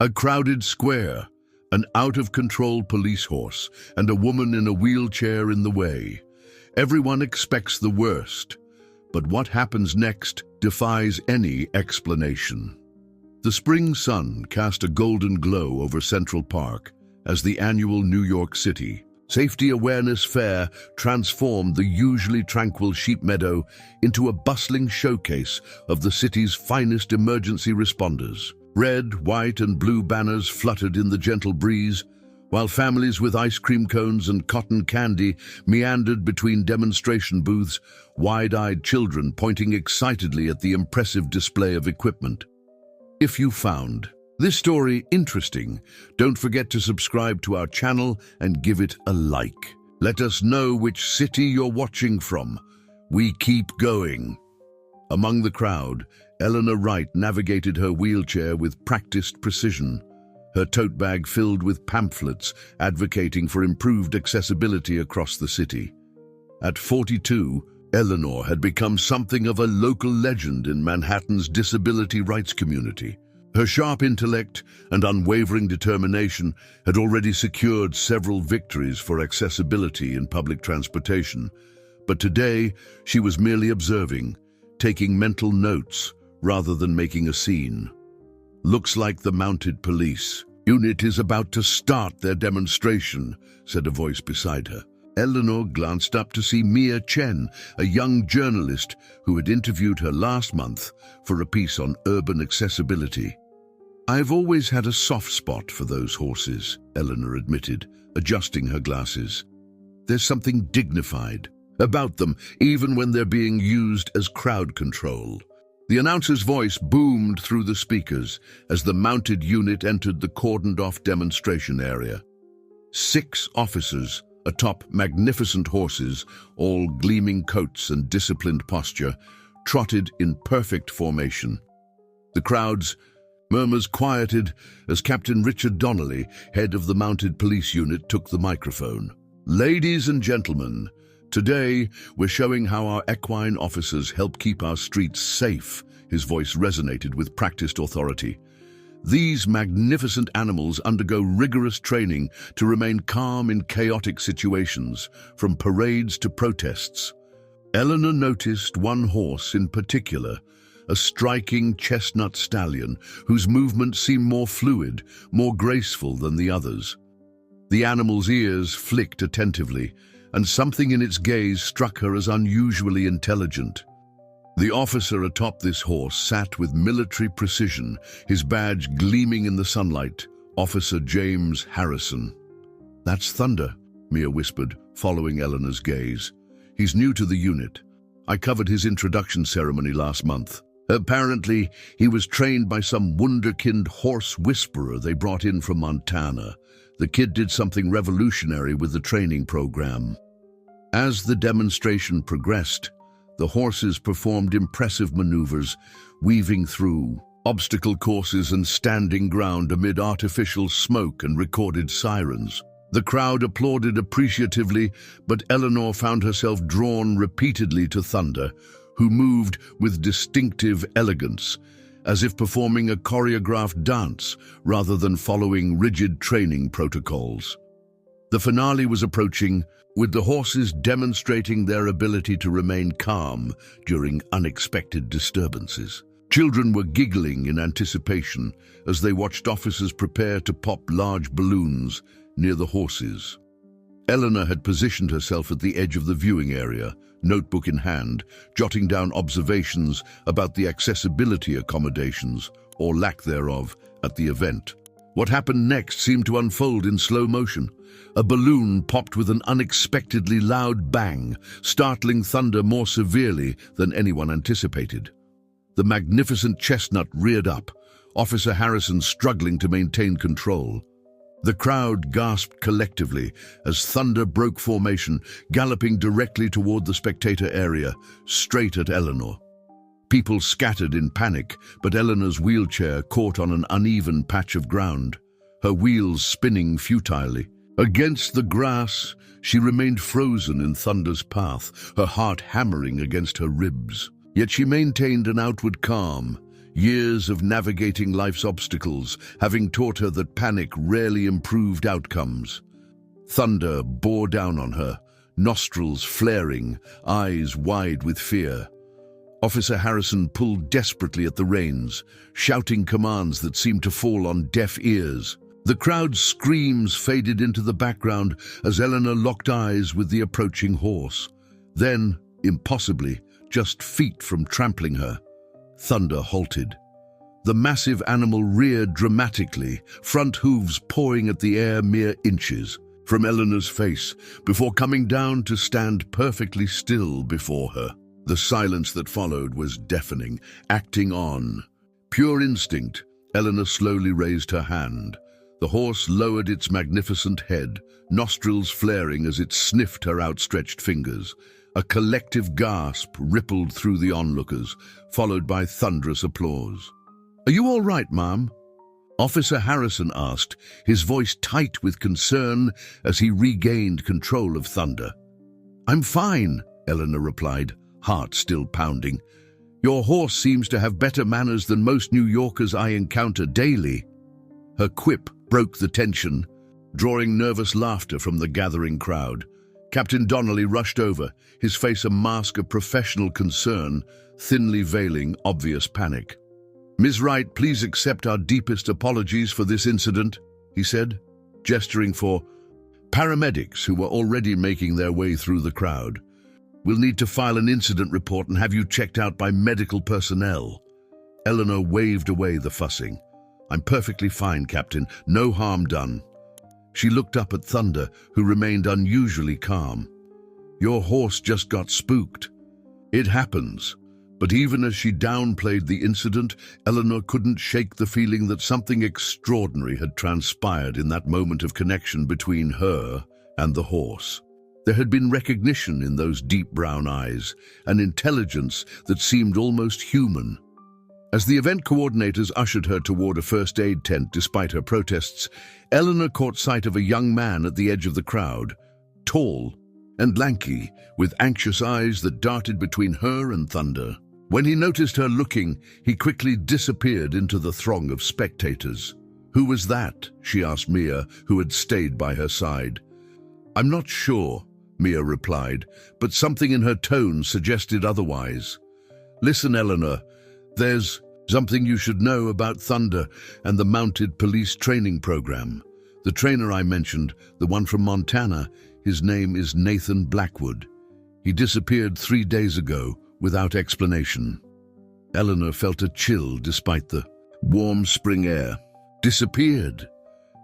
A crowded square, an out-of-control police horse, and a woman in a wheelchair in the way. Everyone expects the worst, but what happens next defies any explanation. The spring sun cast a golden glow over Central Park as the annual New York City Safety Awareness Fair transformed the usually tranquil Sheep Meadow into a bustling showcase of the city's finest emergency responders. Red, white, and blue banners fluttered in the gentle breeze, while families with ice cream cones and cotton candy meandered between demonstration booths, wide-eyed children pointing excitedly at the impressive display of equipment. If you found this story interesting, don't forget to subscribe to our channel and give it a like. Let us know which city you're watching from. We keep going. Among the crowd, Eleanor Wright navigated her wheelchair with practiced precision, her tote bag filled with pamphlets advocating for improved accessibility across the city. At 42, Eleanor had become something of a local legend in Manhattan's disability rights community. Her sharp intellect and unwavering determination had already secured several victories for accessibility in public transportation, but today she was merely observing, taking mental notes rather than making a scene. "Looks like the mounted police unit is about to start their demonstration," said a voice beside her. Eleanor glanced up to see Mia Chen, a young journalist who had interviewed her last month for a piece on urban accessibility. "I've always had a soft spot for those horses," Eleanor admitted, adjusting her glasses. "There's something dignified about them, even when they're being used as crowd control." The announcer's voice boomed through the speakers as the mounted unit entered the cordoned-off demonstration area. 6 officers atop magnificent horses, all gleaming coats and disciplined posture, trotted in perfect formation. The crowd's murmurs quieted as Captain Richard Donnelly, head of the mounted police unit, took the microphone. "Ladies and gentlemen, today we're showing how our equine officers help keep our streets safe." His voice resonated with practiced authority. "These magnificent animals undergo rigorous training to remain calm in chaotic situations, from parades to protests." Eleanor noticed one horse in particular, a striking chestnut stallion whose movements seemed more fluid, more graceful than the others. The animal's ears flicked attentively, and something in its gaze struck her as unusually intelligent. The officer atop this horse sat with military precision, his badge gleaming in the sunlight, Officer James Harrison. "That's Thunder," Mia whispered, following Eleanor's gaze. "He's new to the unit. I covered his introduction ceremony last month. Apparently, he was trained by some wunderkind horse whisperer they brought in from Montana. The kid did something revolutionary with the training program." As the demonstration progressed, the horses performed impressive maneuvers, weaving through obstacle courses and standing ground amid artificial smoke and recorded sirens. The crowd applauded appreciatively, but Eleanor found herself drawn repeatedly to Thunder, who moved with distinctive elegance, as if performing a choreographed dance rather than following rigid training protocols. The finale was approaching, with the horses demonstrating their ability to remain calm during unexpected disturbances. Children were giggling in anticipation as they watched officers prepare to pop large balloons near the horses. Eleanor had positioned herself at the edge of the viewing area, notebook in hand, jotting down observations about the accessibility accommodations, or lack thereof, at the event. What happened next seemed to unfold in slow motion. A balloon popped with an unexpectedly loud bang, startling Thunder more severely than anyone anticipated. The magnificent chestnut reared up, Officer Harrison struggling to maintain control. The crowd gasped collectively as Thunder broke formation, galloping directly toward the spectator area, straight at Eleanor. People scattered in panic, but Eleanor's wheelchair caught on an uneven patch of ground, her wheels spinning futilely. Against the grass, she remained frozen in Thunder's path, her heart hammering against her ribs. Yet she maintained an outward calm, years of navigating life's obstacles having taught her that panic rarely improved outcomes. Thunder bore down on her, nostrils flaring, eyes wide with fear. Officer Harrison pulled desperately at the reins, shouting commands that seemed to fall on deaf ears. The crowd's screams faded into the background as Eleanor locked eyes with the approaching horse. Then, impossibly, just feet from trampling her, Thunder halted. The massive animal reared dramatically, front hooves pawing at the air mere inches from Eleanor's face, before coming down to stand perfectly still before her. The silence that followed was deafening, acting on. Pure instinct, Eleanor slowly raised her hand. The horse lowered its magnificent head, nostrils flaring as it sniffed her outstretched fingers. A collective gasp rippled through the onlookers, followed by thunderous applause. "Are you all right, Ma'am?" Officer Harrison asked, his voice tight with concern as he regained control of Thunder. "I'm fine," Eleanor replied, heart still pounding. "Your horse seems to have better manners than most New Yorkers I encounter daily." Her quip broke the tension, drawing nervous laughter from the gathering crowd. Captain Donnelly rushed over, his face a mask of professional concern, thinly veiling obvious panic. "Ms. Wright, please accept our deepest apologies for this incident," he said, gesturing for paramedics who were already making their way through the crowd. "We'll need to file an incident report and have you checked out by medical personnel." Eleanor waved away the fussing. "I'm perfectly fine, Captain. No harm done." She looked up at Thunder, who remained unusually calm. "Your horse just got spooked." "It happens." But even as she downplayed the incident, Eleanor couldn't shake the feeling that something extraordinary had transpired in that moment of connection between her and the horse. There had been recognition in those deep brown eyes, an intelligence that seemed almost human. As the event coordinators ushered her toward a first aid tent despite her protests, Eleanor caught sight of a young man at the edge of the crowd, tall and lanky, with anxious eyes that darted between her and Thunder. When he noticed her looking, he quickly disappeared into the throng of spectators. "Who was that?" she asked Mia, who had stayed by her side. "I'm not sure," Mia replied, but something in her tone suggested otherwise. "Listen, Eleanor, there's something you should know about Thunder and the mounted police training program. The trainer I mentioned, the one from Montana, his name is Nathan Blackwood. He disappeared 3 days ago without explanation." Eleanor felt a chill despite the warm spring air. "Disappeared?"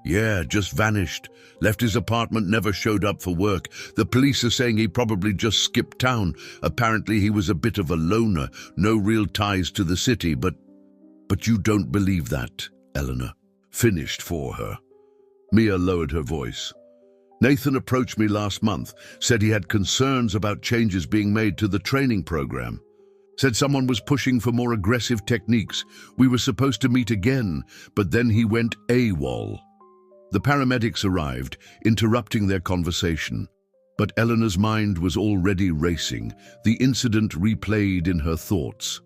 "Yeah, just vanished. Left his apartment, never showed up for work. The police are saying he probably just skipped town. Apparently he was a bit of a loner, no real ties to the city, but you don't believe that," Eleanor finished for her. Mia lowered her voice. "Nathan approached me last month, said he had concerns about changes being made to the training program. Said someone was pushing for more aggressive techniques. We were supposed to meet again, but then he went AWOL." The paramedics arrived, interrupting their conversation. But Eleanor's mind was already racing, the incident replayed in her thoughts.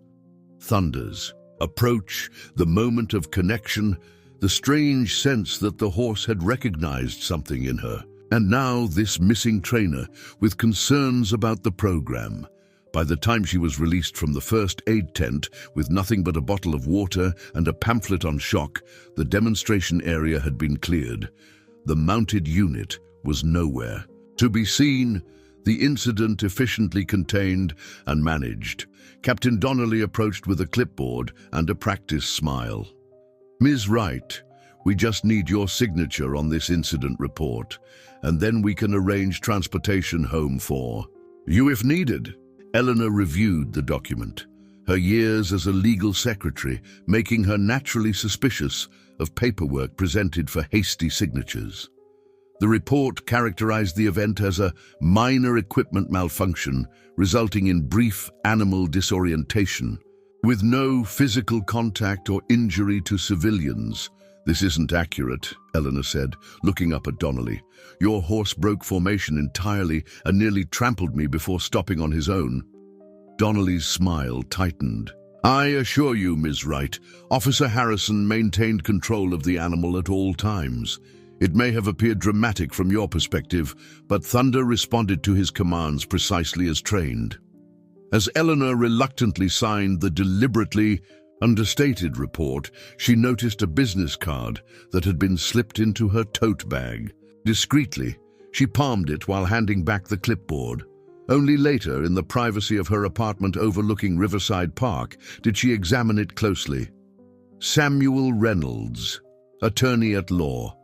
Thunder's approach, the moment of connection, the strange sense that the horse had recognized something in her. And now this missing trainer, with concerns about the program. By the time she was released from the first aid tent, with nothing but a bottle of water and a pamphlet on shock, the demonstration area had been cleared. The mounted unit was nowhere to be seen, the incident efficiently contained and managed. Captain Donnelly approached with a clipboard and a practice smile. "Ms. Wright, we just need your signature on this incident report, and then we can arrange transportation home for you if needed." Eleanor reviewed the document, her years as a legal secretary making her naturally suspicious of paperwork presented for hasty signatures. The report characterized the event as a minor equipment malfunction resulting in brief animal disorientation, with no physical contact or injury to civilians. "This isn't accurate," Eleanor said, looking up at Donnelly. "Your horse broke formation entirely and nearly trampled me before stopping on his own." Donnelly's smile tightened. I assure you, Ms. Wright, Officer Harrison maintained control of the animal at all times. It may have appeared dramatic from your perspective, but Thunder responded to his commands precisely as trained. As Eleanor reluctantly signed the deliberately understated report, she noticed a business card that had been slipped into her tote bag. Discreetly, she palmed it while handing back the clipboard. Only later, in the privacy of her apartment overlooking Riverside Park, did she examine it closely. Samuel Reynolds, attorney at law,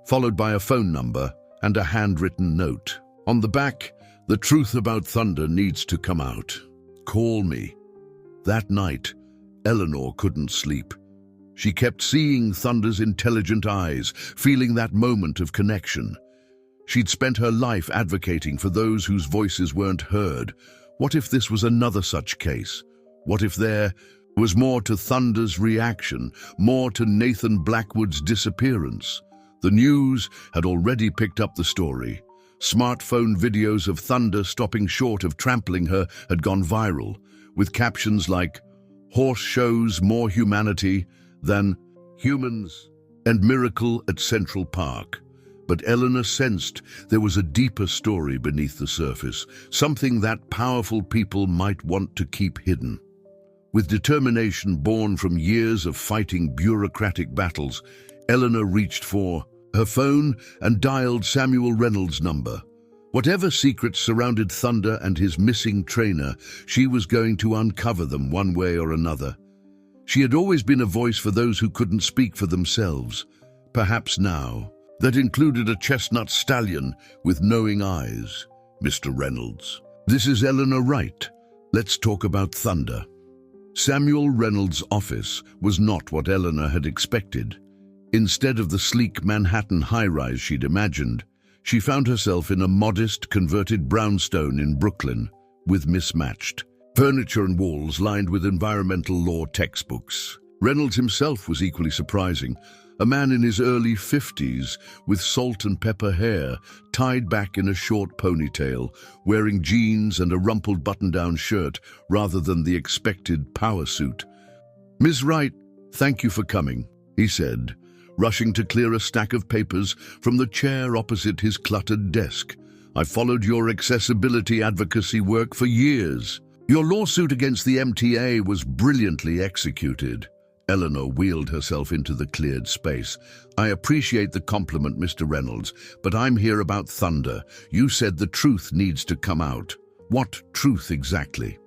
followed by a phone number and a handwritten note. On the back, the truth about Thunder needs to come out. Call me. That night, Eleanor couldn't sleep. She kept seeing Thunder's intelligent eyes, feeling that moment of connection. She'd spent her life advocating for those whose voices weren't heard. What if this was another such case? What if there was more to Thunder's reaction, more to Nathan Blackwood's disappearance? The news had already picked up the story. Smartphone videos of Thunder stopping short of trampling her had gone viral, with captions like, "Horse shows more humanity than humans," and "Miracle at Central Park." But Eleanor sensed there was a deeper story beneath the surface, something that powerful people might want to keep hidden. With determination born from years of fighting bureaucratic battles, Eleanor reached for her phone and dialed Samuel Reynolds' number. Whatever secrets surrounded Thunder and his missing trainer, she was going to uncover them one way or another. She had always been a voice for those who couldn't speak for themselves. Perhaps now, that included a chestnut stallion with knowing eyes. "Mr. Reynolds, this is Eleanor Wright. Let's talk about Thunder." Samuel Reynolds' office was not what Eleanor had expected. Instead of the sleek Manhattan high-rise she'd imagined, she found herself in a modest, converted brownstone in Brooklyn, with mismatched furniture and walls lined with environmental law textbooks. Reynolds himself was equally surprising, a man in his early 50s with salt and pepper hair tied back in a short ponytail, wearing jeans and a rumpled button-down shirt rather than the expected power suit. "Ms. Wright, thank you for coming," he said, rushing to clear a stack of papers from the chair opposite his cluttered desk. "I've followed your accessibility advocacy work for years. Your lawsuit against the MTA was brilliantly executed." Eleanor wheeled herself into the cleared space. "I appreciate the compliment, Mr. Reynolds, but I'm here about Thunder. You said the truth needs to come out. What truth exactly?"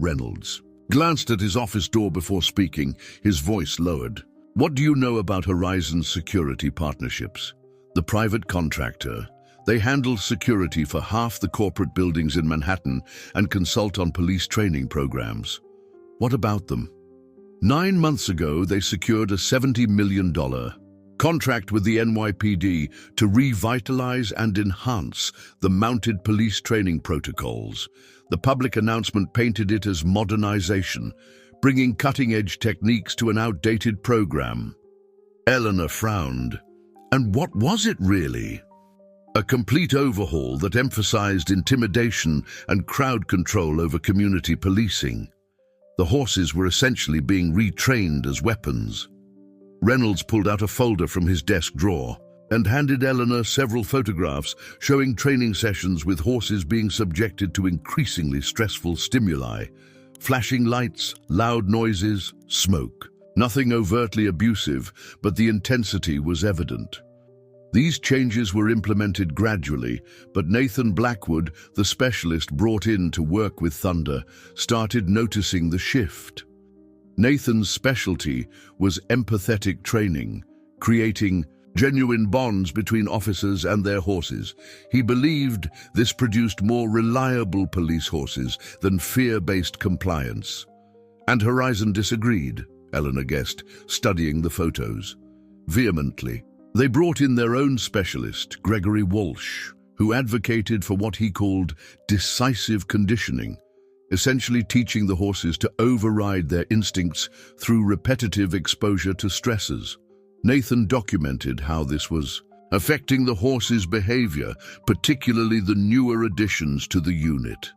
Reynolds glanced at his office door before speaking, his voice lowered. "What do you know about Horizon's security partnerships? The private contractor. They handle security for half the corporate buildings in Manhattan and consult on police training programs. What about them? 9 months ago, they secured a $70 million contract with the NYPD to revitalize and enhance the mounted police training protocols. The public announcement painted it as modernization, bringing cutting-edge techniques to an outdated program." Eleanor frowned. "And what was it really?" "A complete overhaul that emphasized intimidation and crowd control over community policing. The horses were essentially being retrained as weapons." Reynolds pulled out a folder from his desk drawer and handed Eleanor several photographs showing training sessions with horses being subjected to increasingly stressful stimuli. Flashing lights, loud noises, smoke. Nothing overtly abusive, but the intensity was evident. These changes were implemented gradually, but Nathan Blackwood, the specialist brought in to work with Thunder, started noticing the shift. Nathan's specialty was empathetic training, creating genuine bonds between officers and their horses. He believed this produced more reliable police horses than fear-based compliance. And Horizon disagreed, Eleanor guessed, studying the photos. Vehemently. They brought in their own specialist, Gregory Walsh, who advocated for what he called decisive conditioning, essentially teaching the horses to override their instincts through repetitive exposure to stressors. Nathan documented how this was affecting the horses' behavior, particularly the newer additions to the unit.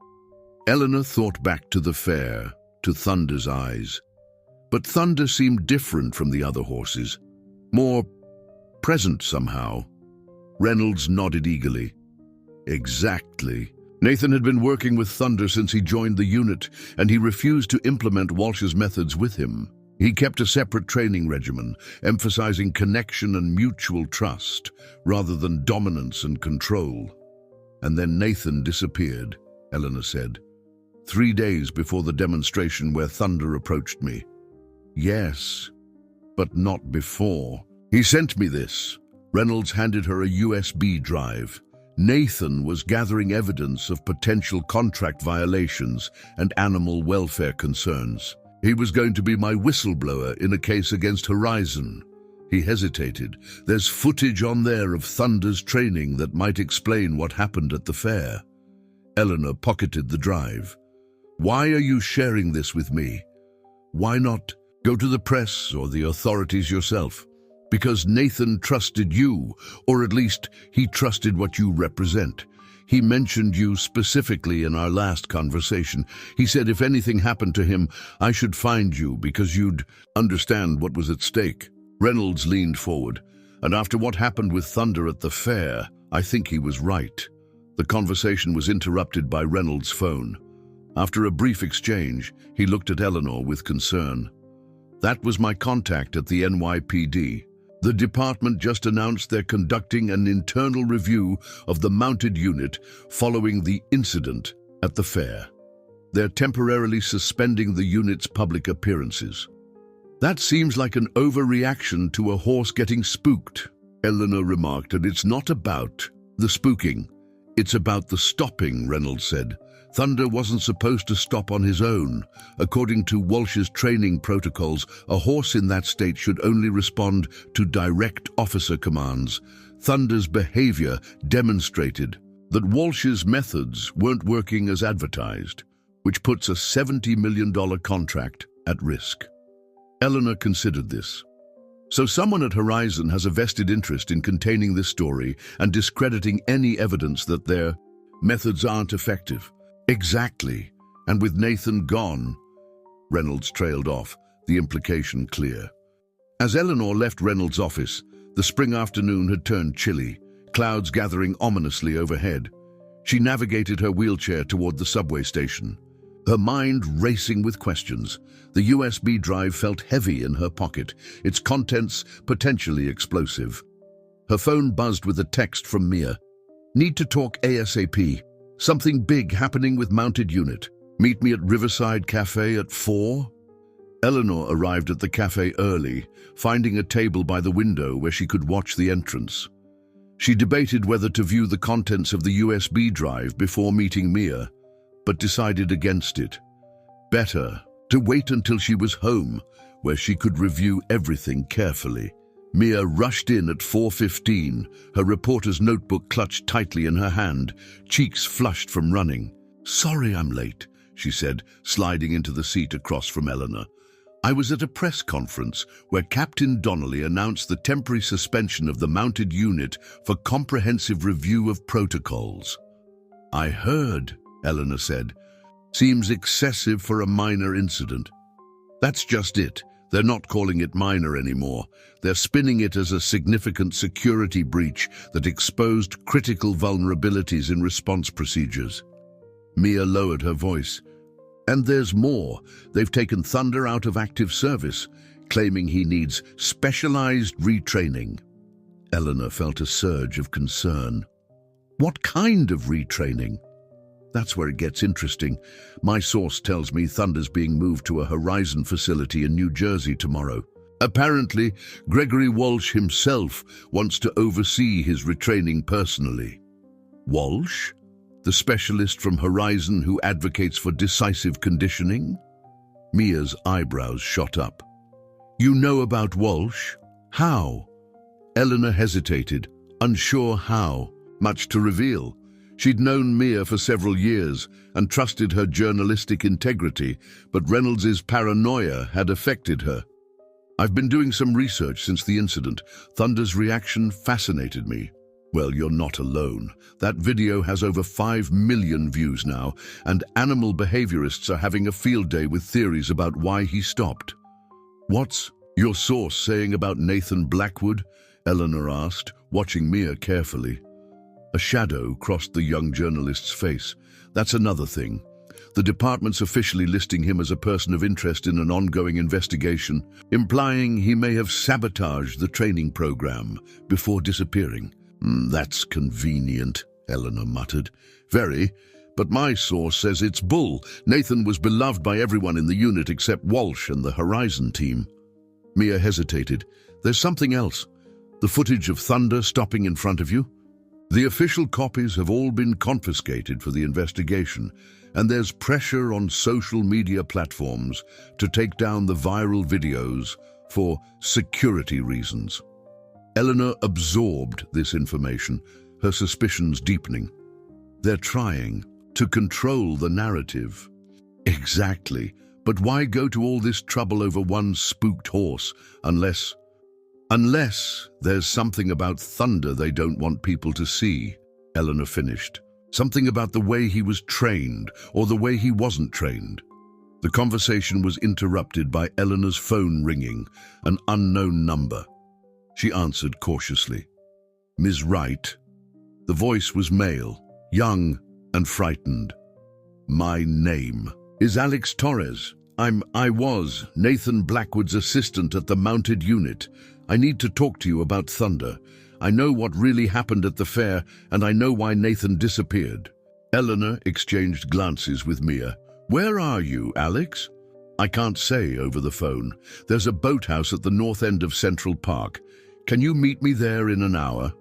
Eleanor thought back to the fair, to Thunder's eyes. But Thunder seemed different from the other horses, more present somehow. Reynolds nodded eagerly. Exactly. Nathan had been working with Thunder since he joined the unit, and he refused to implement Walsh's methods with him. He kept a separate training regimen, emphasizing connection and mutual trust, rather than dominance and control. And then Nathan disappeared, Eleanor said. 3 days before the demonstration where Thunder approached me. Yes, but not before. He sent me this. Reynolds handed her a USB drive. Nathan was gathering evidence of potential contract violations and animal welfare concerns. He was going to be my whistleblower in a case against Horizon. He hesitated. There's footage on there of Thunder's training that might explain what happened at the fair. Eleanor pocketed the drive. Why are you sharing this with me? Why not go to the press or the authorities yourself? Because Nathan trusted you, or at least he trusted what you represent. He mentioned you specifically in our last conversation. He said if anything happened to him, I should find you because you'd understand what was at stake. Reynolds leaned forward, and after what happened with Thunder at the fair, I think he was right. The conversation was interrupted by Reynolds' phone. After a brief exchange, he looked at Eleanor with concern. That was my contact at the NYPD. The department just announced they're conducting an internal review of the mounted unit following the incident at the fair. They're temporarily suspending the unit's public appearances. That seems like an overreaction to a horse getting spooked, Eleanor remarked, and it's not about the spooking. It's about the stopping, Reynolds said. Thunder wasn't supposed to stop on his own. According to Walsh's training protocols, a horse in that state should only respond to direct officer commands. Thunder's behavior demonstrated that Walsh's methods weren't working as advertised, which puts a $70 million contract at risk. Eleanor considered this. So someone at Horizon has a vested interest in containing this story and discrediting any evidence that their methods aren't effective. Exactly. And with Nathan gone, Reynolds trailed off, the implication clear. As Eleanor left Reynolds' office, the spring afternoon had turned chilly, clouds gathering ominously overhead. She navigated her wheelchair toward the subway station, her mind racing with questions. The USB drive felt heavy in her pocket, its contents potentially explosive. Her phone buzzed with a text from Mia. Need to talk ASAP. Something big happening with mounted unit. Meet me at Riverside Cafe at 4? Eleanor arrived at the cafe early, finding a table by the window where she could watch the entrance. She debated whether to view the contents of the USB drive before meeting Mia, but decided against it. Better to wait until she was home, where she could review everything carefully. Mia rushed in at 4:15, her reporter's notebook clutched tightly in her hand, cheeks flushed from running. Sorry I'm late, she said, sliding into the seat across from Eleanor. I was at a press conference where Captain Donnelly announced the temporary suspension of the mounted unit for comprehensive review of protocols. I heard, Eleanor said. Seems excessive for a minor incident. That's just it. They're not calling it minor anymore. They're spinning it as a significant security breach that exposed critical vulnerabilities in response procedures. Mia lowered her voice. And there's more. They've taken Thunder out of active service, claiming he needs specialized retraining. Eleanor felt a surge of concern. What kind of retraining? That's where it gets interesting. My source tells me Thunder's being moved to a Horizon facility in New Jersey tomorrow. Apparently, Gregory Walsh himself wants to oversee his retraining personally. Walsh? The specialist from Horizon who advocates for decisive conditioning? Mia's eyebrows shot up. You know about Walsh? How? Eleanor hesitated, unsure how, much to reveal. She'd known Mia for several years and trusted her journalistic integrity, but Reynolds's paranoia had affected her. I've been doing some research since the incident. Thunder's reaction fascinated me. Well, you're not alone. That video has over 5 million views now, and animal behaviorists are having a field day with theories about why he stopped. What's your source saying about Nathan Blackwood? Eleanor asked, watching Mia carefully. A shadow crossed the young journalist's face. That's another thing. The department's officially listing him as a person of interest in an ongoing investigation, implying he may have sabotaged the training program before disappearing. That's convenient, Eleanor muttered. Very, but my source says it's bull. Nathan was beloved by everyone in the unit except Walsh and the Horizon team. Mia hesitated. There's something else. The footage of Thunder stopping in front of you? The official copies have all been confiscated for the investigation, and there's pressure on social media platforms to take down the viral videos for security reasons. Eleanor absorbed this information, her suspicions deepening. They're trying to control the narrative. Exactly, but why go to all this trouble over one spooked horse, unless there's something about Thunder they don't want people to see, Eleanor finished. Something about the way he was trained, or the way he wasn't trained. The conversation was interrupted by Eleanor's phone ringing, an unknown number. She answered cautiously. Ms. Wright. The voice was male, young and frightened. My name is Alex Torres. I was Nathan Blackwood's assistant at the mounted unit. I need to talk to you about Thunder. I know what really happened at the fair, and I know why Nathan disappeared. Eleanor exchanged glances with Mia. Where are you, Alex? I can't say over the phone. There's a boathouse at the north end of Central Park. Can you meet me there in an hour?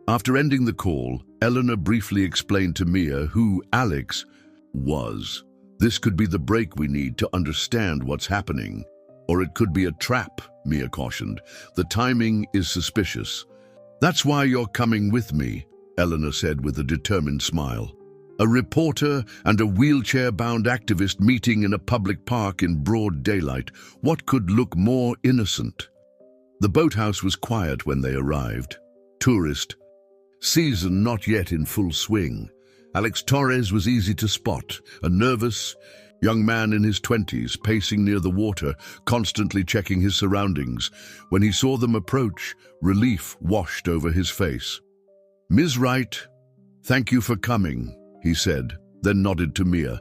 After ending the call, Eleanor briefly explained to Mia who Alex was. This could be the break we need to understand what's happening. Or it could be a trap, Mia cautioned. The timing is suspicious. That's why you're coming with me, Eleanor said with a determined smile. A reporter and a wheelchair-bound activist meeting in a public park in broad daylight. What could look more innocent? The boathouse was quiet when they arrived. Tourist season not yet in full swing. Alex Torres was easy to spot, a nervous young man in his 20s, pacing near the water, constantly checking his surroundings. When he saw them approach, relief washed over his face. Ms. Wright, thank you for coming, he said, then nodded to Mia.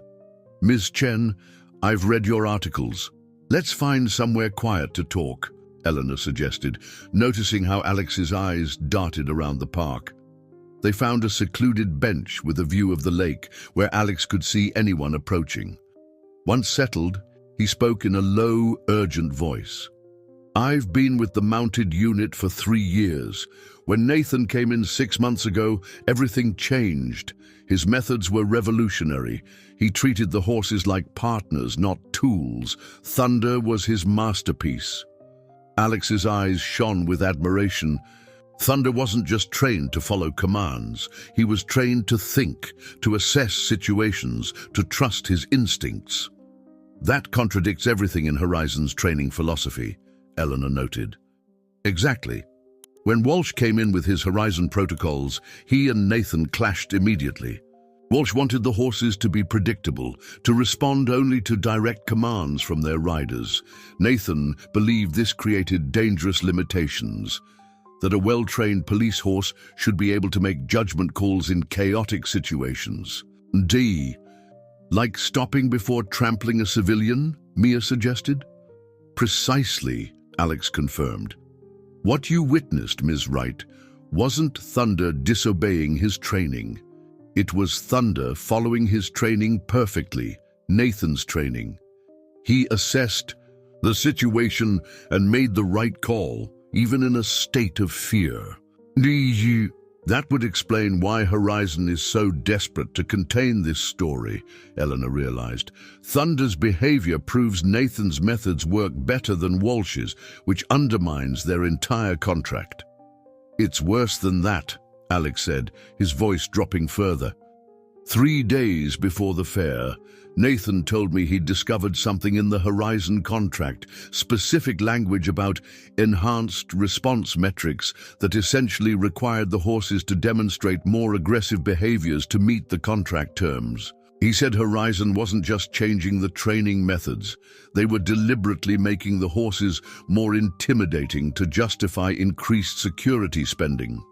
Ms. Chen, I've read your articles. Let's find somewhere quiet to talk, Eleanor suggested, noticing how Alex's eyes darted around the park. They found a secluded bench with a view of the lake where Alex could see anyone approaching. Once settled, he spoke in a low, urgent voice. I've been with the mounted unit for 3 years. When Nathan came in 6 months ago, everything changed. His methods were revolutionary. He treated the horses like partners, not tools. Thunder was his masterpiece. Alex's eyes shone with admiration. Thunder wasn't just trained to follow commands. He was trained to think, to assess situations, to trust his instincts. That contradicts everything in Horizon's training philosophy, Eleanor noted. Exactly. When Walsh came in with his Horizon protocols, he and Nathan clashed immediately. Walsh wanted the horses to be predictable, to respond only to direct commands from their riders. Nathan believed this created dangerous limitations, that a well-trained police horse should be able to make judgment calls in chaotic situations. Like stopping before trampling a civilian, Mia suggested? Precisely, Alex confirmed. What you witnessed, Ms. Wright, wasn't Thunder disobeying his training. It was Thunder following his training perfectly, Nathan's training. He assessed the situation and made the right call, even in a state of fear. That would explain why Horizon is so desperate to contain this story, Eleanor realized. Thunder's behavior proves Nathan's methods work better than Walsh's, which undermines their entire contract. It's worse than that, Alex said, his voice dropping further. 3 days before the fair, Nathan told me he'd discovered something in the Horizon contract, specific language about enhanced response metrics that essentially required the horses to demonstrate more aggressive behaviors to meet the contract terms. He said Horizon wasn't just changing the training methods, they were deliberately making the horses more intimidating to justify increased security spending.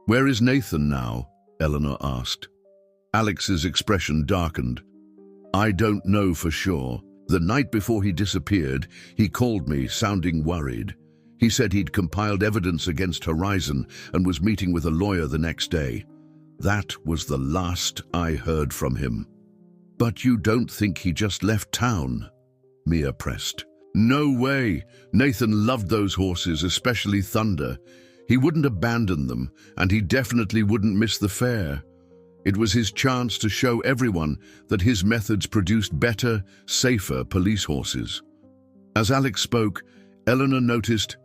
"Where is Nathan now?" Eleanor asked. Alex's expression darkened. "I don't know for sure. The night before he disappeared, he called me, sounding worried. He said he'd compiled evidence against Horizon and was meeting with a lawyer the next day. That was the last I heard from him." "But you don't think he just left town?" Mia pressed. "No way. Nathan loved those horses, especially Thunder. He wouldn't abandon them, and he definitely wouldn't miss the fair. It was his chance to show everyone that his methods produced better, safer police horses." As Alex spoke, Eleanor noticed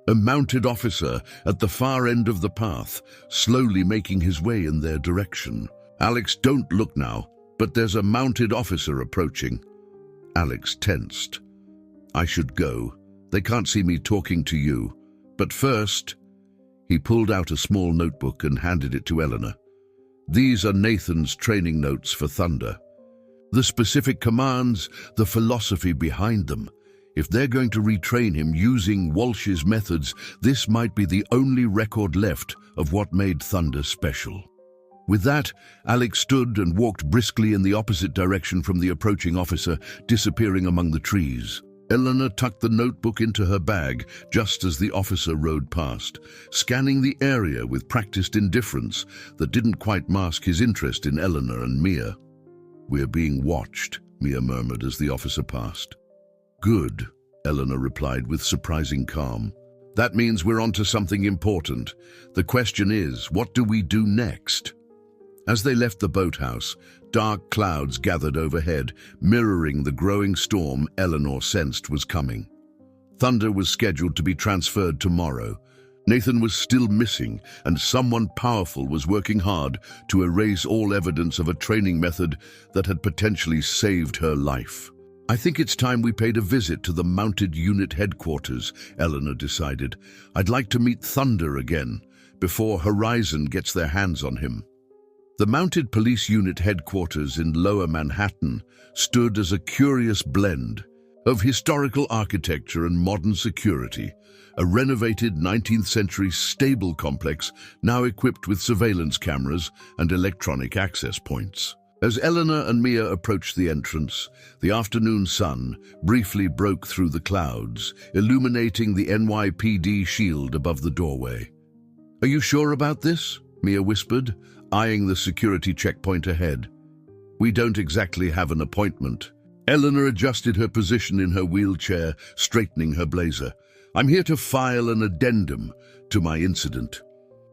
a mounted officer at the far end of the path, slowly making his way in their direction. "Alex, don't look now, but there's a mounted officer approaching." Alex tensed. "I should go. They can't see me talking to you. But first..." He pulled out a small notebook and handed it to Eleanor. "These are Nathan's training notes for Thunder. The specific commands, the philosophy behind them. If they're going to retrain him using Walsh's methods, this might be the only record left of what made Thunder special." With that, Alex stood and walked briskly in the opposite direction from the approaching officer, disappearing among the trees. Eleanor tucked the notebook into her bag just as the officer rode past, scanning the area with practiced indifference that didn't quite mask his interest in Eleanor and Mia. "We're being watched," Mia murmured as the officer passed. "Good," Eleanor replied with surprising calm. "That means we're onto something important. The question is, what do we do next?" As they left the boathouse, dark clouds gathered overhead, mirroring the growing storm Eleanor sensed was coming. Thunder was scheduled to be transferred tomorrow. Nathan was still missing, and someone powerful was working hard to erase all evidence of a training method that had potentially saved her life. "I think it's time we paid a visit to the mounted unit headquarters," Eleanor decided. "I'd like to meet Thunder again, before Horizon gets their hands on him." The Mounted Police Unit headquarters in Lower Manhattan stood as a curious blend of historical architecture and modern security, a renovated 19th century stable complex now equipped with surveillance cameras and electronic access points. As Eleanor and Mia approached the entrance, the afternoon sun briefly broke through the clouds, illuminating the NYPD shield above the doorway. "Are you sure about this?" Mia whispered, eyeing the security checkpoint ahead. "We don't exactly have an appointment." Eleanor adjusted her position in her wheelchair, straightening her blazer. "I'm here to file an addendum to my incident.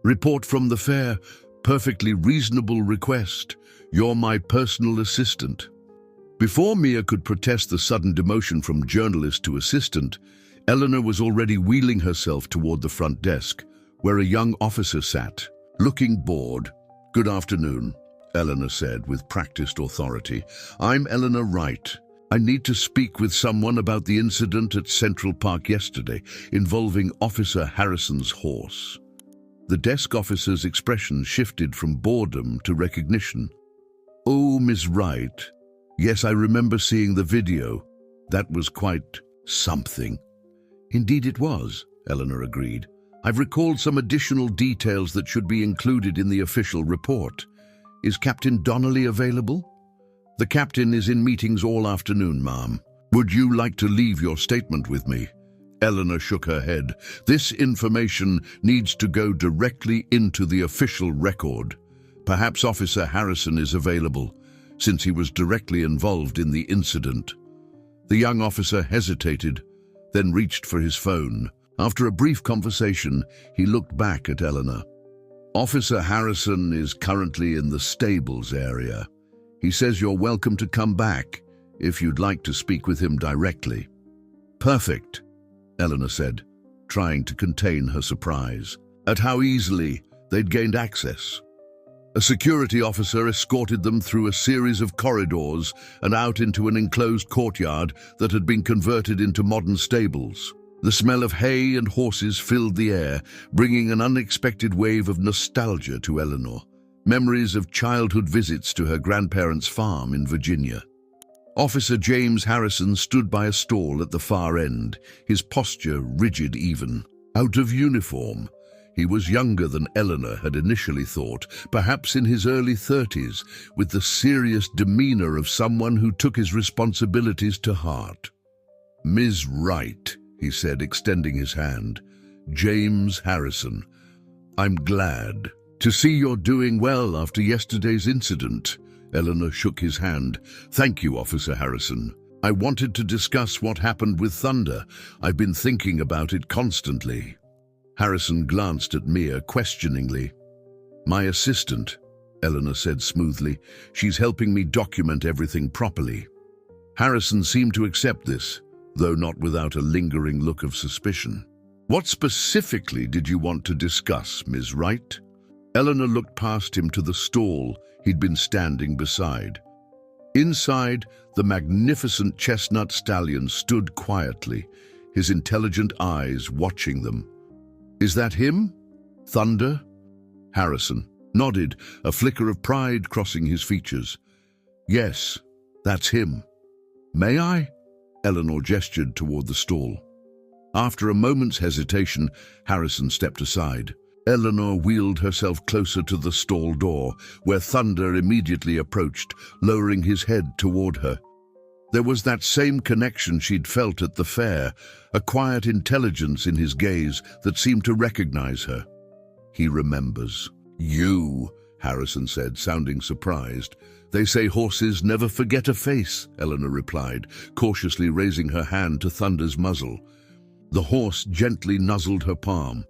Report from the fair. Perfectly reasonable request. You're my personal assistant." Before Mia could protest the sudden demotion from journalist to assistant, Eleanor was already wheeling herself toward the front desk, where a young officer sat, looking bored. "Good afternoon," Eleanor said with practiced authority. "I'm Eleanor Wright. I need to speak with someone about the incident at Central Park yesterday involving Officer Harrison's horse." The desk officer's expression shifted from boredom to recognition. "Oh, Ms. Wright. Yes, I remember seeing the video. That was quite something." "Indeed it was," Eleanor agreed. "I've recalled some additional details that should be included in the official report. Is Captain Donnelly available?" "The captain is in meetings all afternoon, ma'am. Would you like to leave your statement with me?" Eleanor shook her head. "This information needs to go directly into the official record. Perhaps Officer Harrison is available, since he was directly involved in the incident." The young officer hesitated, then reached for his phone. After a brief conversation, he looked back at Eleanor. "Officer Harrison is currently in the stables area. He says you're welcome to come back if you'd like to speak with him directly." "Perfect," Eleanor said, trying to contain her surprise at how easily they'd gained access. A security officer escorted them through a series of corridors and out into an enclosed courtyard that had been converted into modern stables. The smell of hay and horses filled the air, bringing an unexpected wave of nostalgia to Eleanor. Memories of childhood visits to her grandparents' farm in Virginia. Officer James Harrison stood by a stall at the far end, his posture rigid even. Out of uniform. He was younger than Eleanor had initially thought, perhaps in his early 30s, with the serious demeanor of someone who took his responsibilities to heart. "Ms. Wright," he said, extending his hand. "James Harrison. I'm glad to see you're doing well after yesterday's incident." Eleanor shook his hand. "Thank you, Officer Harrison. I wanted to discuss what happened with Thunder. I've been thinking about it constantly." Harrison glanced at Mia questioningly. "My assistant," Eleanor said smoothly. "She's helping me document everything properly." Harrison seemed to accept this, though not without a lingering look of suspicion. "What specifically did you want to discuss, Ms. Wright?" Eleanor looked past him to the stall he'd been standing beside. Inside, the magnificent chestnut stallion stood quietly, his intelligent eyes watching them. "Is that him? Thunder?" Harrison nodded, a flicker of pride crossing his features. "Yes, that's him." "May I?" Eleanor gestured toward the stall. After a moment's hesitation, Harrison stepped aside. Eleanor wheeled herself closer to the stall door, where Thunder immediately approached, lowering his head toward her. There was that same connection she'd felt at the fair, a quiet intelligence in his gaze that seemed to recognize her. "He remembers." "You," Harrison said, sounding surprised. "They say horses never forget a face," Eleanor replied, cautiously raising her hand to Thunder's muzzle. The horse gently nuzzled her palm.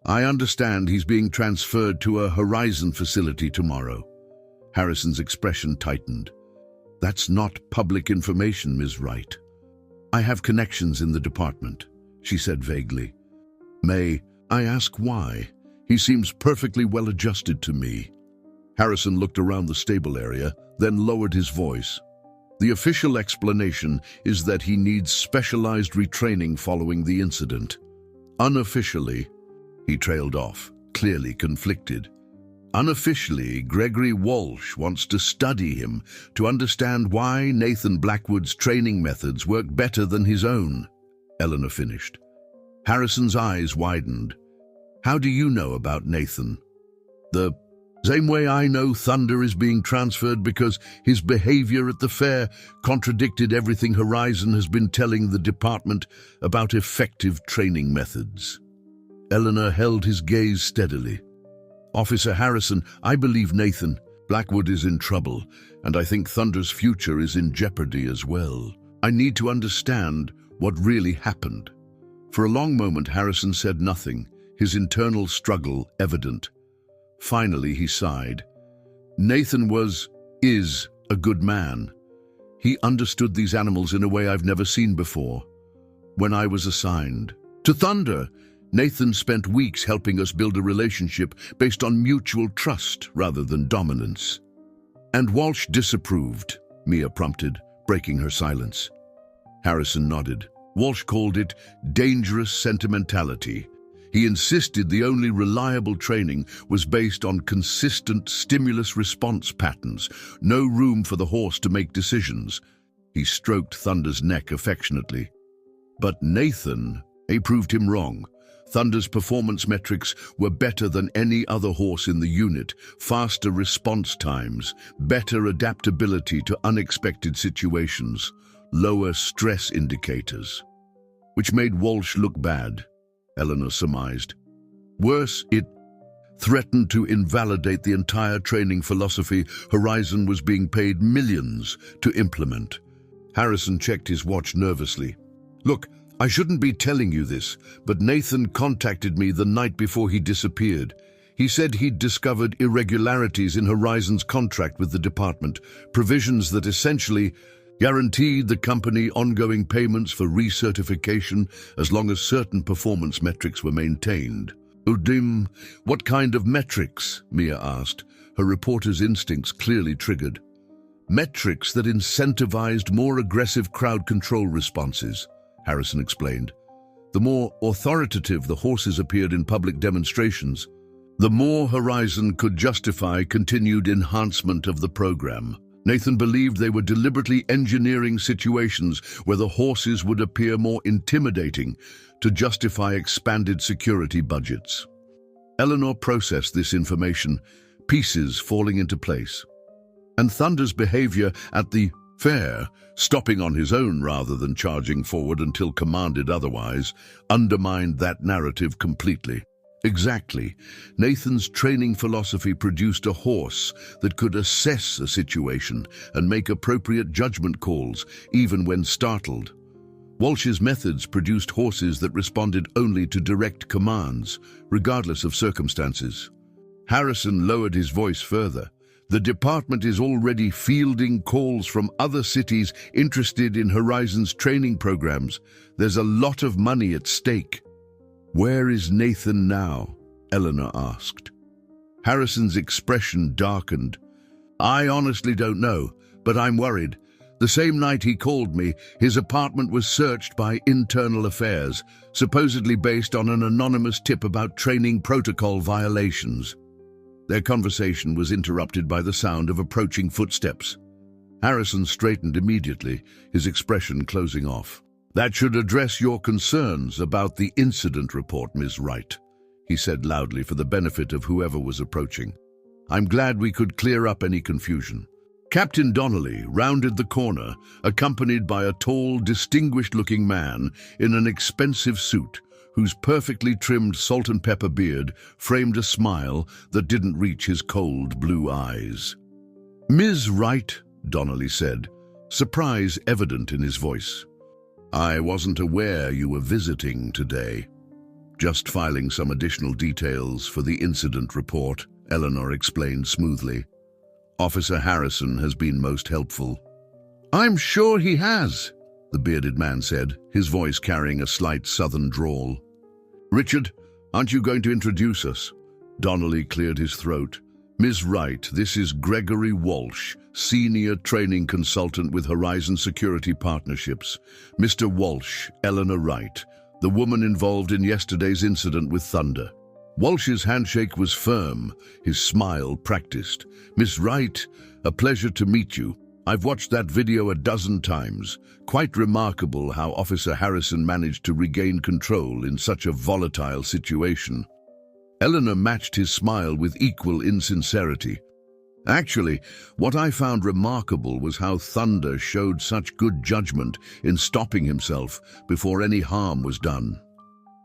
"I understand he's being transferred to a Horizon facility tomorrow." Harrison's expression tightened. "That's not public information, Ms. Wright." "I have connections in the department," she said vaguely. "May I ask why? He seems perfectly well adjusted to me." Harrison looked around the stable area, then lowered his voice. "The official explanation is that he needs specialized retraining following the incident. Unofficially," he trailed off, clearly conflicted. "Unofficially, Gregory Walsh wants to study him to understand why Nathan Blackwood's training methods work better than his own," Eleanor finished. Harrison's eyes widened. "How do you know about Nathan?" "The same way I know Thunder is being transferred because his behavior at the fair contradicted everything Horizon has been telling the department about effective training methods." Eleanor held his gaze steadily. "Officer Harrison, I believe Nathan Blackwood is in trouble, and I think Thunder's future is in jeopardy as well. I need to understand what really happened." For a long moment, Harrison said nothing, his internal struggle evident. Finally, he sighed. "Nathan is a good man. He understood these animals in a way I've never seen before. When I was assigned to Thunder, Nathan spent weeks helping us build a relationship based on mutual trust rather than dominance." "And Walsh disapproved," Mia prompted, breaking her silence. Harrison nodded. "Walsh called it dangerous sentimentality. He insisted the only reliable training was based on consistent stimulus-response patterns, no room for the horse to make decisions." He stroked Thunder's neck affectionately. "But Nathan, he proved him wrong. Thunder's performance metrics were better than any other horse in the unit, faster response times, better adaptability to unexpected situations, lower stress indicators." "Which made Walsh look bad," Eleanor surmised. "Worse, it threatened to invalidate the entire training philosophy Horizon was being paid millions to implement." Harrison checked his watch nervously. "Look, I shouldn't be telling you this, but Nathan contacted me the night before he disappeared. He said he'd discovered irregularities in Horizon's contract with the department, provisions that essentially guaranteed the company ongoing payments for recertification as long as certain performance metrics were maintained. Udim, what kind of metrics? Mia asked, her reporter's instincts clearly triggered. Metrics that incentivized more aggressive crowd control responses, Harrison explained. The more authoritative the horses appeared in public demonstrations, the more Horizon could justify continued enhancement of the program. Nathan believed they were deliberately engineering situations where the horses would appear more intimidating to justify expanded security budgets. Eleanor processed this information, pieces falling into place. And Thunder's behavior at the fair, stopping on his own rather than charging forward until commanded otherwise, undermined that narrative completely. Exactly. Nathan's training philosophy produced a horse that could assess a situation and make appropriate judgment calls, even when startled. Walsh's methods produced horses that responded only to direct commands, regardless of circumstances. Harrison lowered his voice further. The department is already fielding calls from other cities interested in Horizon's training programs. There's a lot of money at stake. Where is Nathan now? Eleanor asked. Harrison's expression darkened. I honestly don't know, but I'm worried. The same night he called me, his apartment was searched by Internal Affairs, supposedly based on an anonymous tip about training protocol violations. Their conversation was interrupted by the sound of approaching footsteps. Harrison straightened immediately, his expression closing off. That should address your concerns about the incident report, Ms. Wright, he said loudly for the benefit of whoever was approaching. I'm glad we could clear up any confusion. Captain Donnelly rounded the corner, accompanied by a tall, distinguished-looking man in an expensive suit, whose perfectly trimmed salt and pepper beard framed a smile that didn't reach his cold blue eyes. Ms. Wright, Donnelly said, surprise evident in his voice. I wasn't aware you were visiting today. Just filing some additional details for the incident report, Eleanor explained smoothly. Officer Harrison has been most helpful. I'm sure he has, the bearded man said, his voice carrying a slight southern drawl. Richard, aren't you going to introduce us? Donnelly cleared his throat. Ms. Wright, this is Gregory Walsh, Senior Training Consultant with Horizon Security Partnerships. Mr. Walsh, Eleanor Wright, the woman involved in yesterday's incident with Thunder. Walsh's handshake was firm, his smile practiced. Miss Wright, a pleasure to meet you. I've watched that video a dozen times. Quite remarkable how Officer Harrison managed to regain control in such a volatile situation. Eleanor matched his smile with equal insincerity. Actually, what I found remarkable was how Thunder showed such good judgment in stopping himself before any harm was done.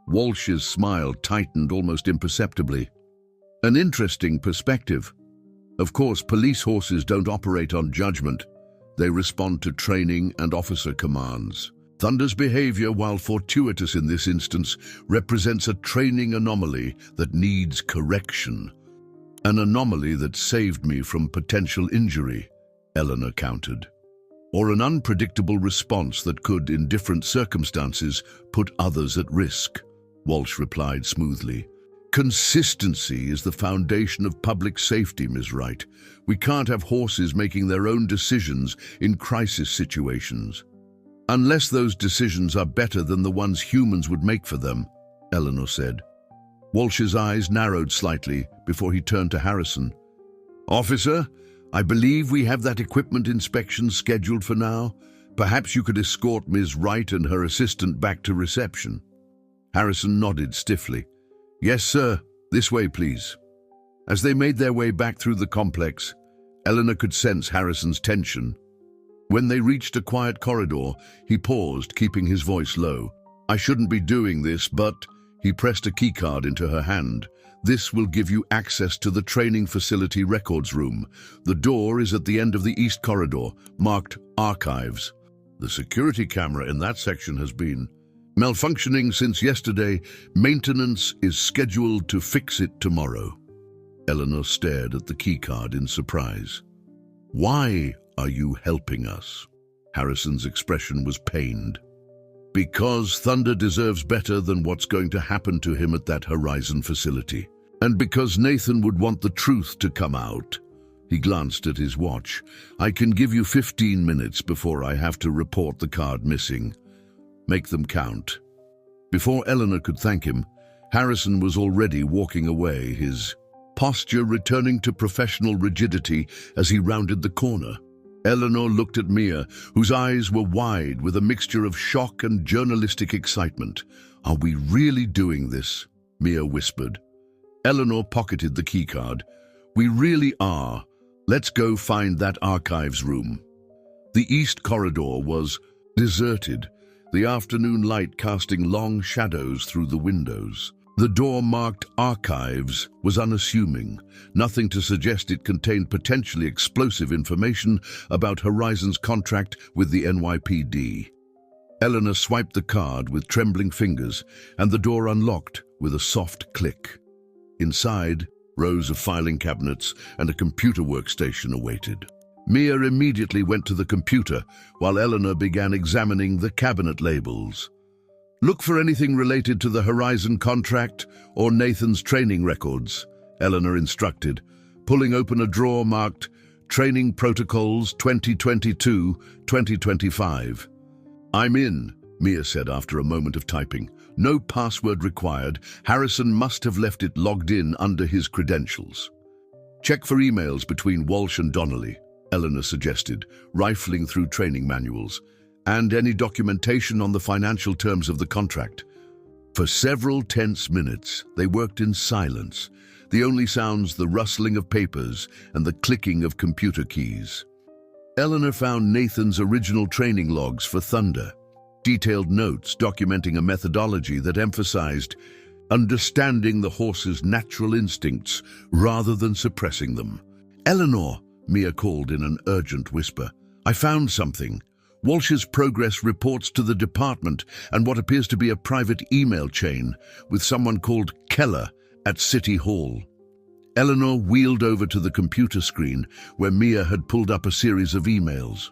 Walsh's smile tightened almost imperceptibly. An interesting perspective. Of course, police horses don't operate on judgment. They respond to training and officer commands. Thunder's behavior, while fortuitous in this instance, represents a training anomaly that needs correction. An anomaly that saved me from potential injury, Eleanor countered. Or an unpredictable response that could, in different circumstances, put others at risk, Walsh replied smoothly. Consistency is the foundation of public safety, Ms. Wright. We can't have horses making their own decisions in crisis situations. Unless those decisions are better than the ones humans would make for them, Eleanor said. Walsh's eyes narrowed slightly before he turned to Harrison. Officer, I believe we have that equipment inspection scheduled for now. Perhaps you could escort Ms. Wright and her assistant back to reception. Harrison nodded stiffly. Yes, sir. This way, please. As they made their way back through the complex, Eleanor could sense Harrison's tension. When they reached a quiet corridor, he paused, keeping his voice low. I shouldn't be doing this, but... He pressed a keycard into her hand. This will give you access to the training facility records room. The door is at the end of the east corridor, marked Archives. The security camera in that section has been malfunctioning since yesterday. Maintenance is scheduled to fix it tomorrow. Eleanor stared at the keycard in surprise. Why are you helping us? Harrison's expression was pained. Because Thunder deserves better than what's going to happen to him at that Horizon facility. And because Nathan would want the truth to come out. He glanced at his watch. I can give you 15 minutes before I have to report the card missing. Make them count. Before Eleanor could thank him, Harrison was already walking away, his posture returning to professional rigidity as he rounded the corner. Eleanor looked at Mia, whose eyes were wide with a mixture of shock and journalistic excitement. Are we really doing this? Mia whispered. Eleanor pocketed the keycard. We really are. Let's go find that archives room. The east corridor was deserted, the afternoon light casting long shadows through the windows. The door marked Archives was unassuming, nothing to suggest it contained potentially explosive information about Horizon's contract with the NYPD. Eleanor swiped the card with trembling fingers, and the door unlocked with a soft click. Inside, rows of filing cabinets and a computer workstation awaited. Mia immediately went to the computer, while Eleanor began examining the cabinet labels. Look for anything related to the Horizon contract or Nathan's training records, Eleanor instructed, pulling open a drawer marked Training Protocols 2022-2025. I'm in, Mia said after a moment of typing. No password required. Harrison must have left it logged in under his credentials. Check for emails between Walsh and Donnelly, Eleanor suggested, rifling through training manuals, and any documentation on the financial terms of the contract. For several tense minutes, they worked in silence, the only sounds the rustling of papers and the clicking of computer keys. Eleanor found Nathan's original training logs for Thunder, detailed notes documenting a methodology that emphasized understanding the horse's natural instincts rather than suppressing them. Eleanor, Mia called in an urgent whisper, I found something. Walsh's progress reports to the department and what appears to be a private email chain with someone called Keller at City Hall. Eleanor wheeled over to the computer screen where Mia had pulled up a series of emails.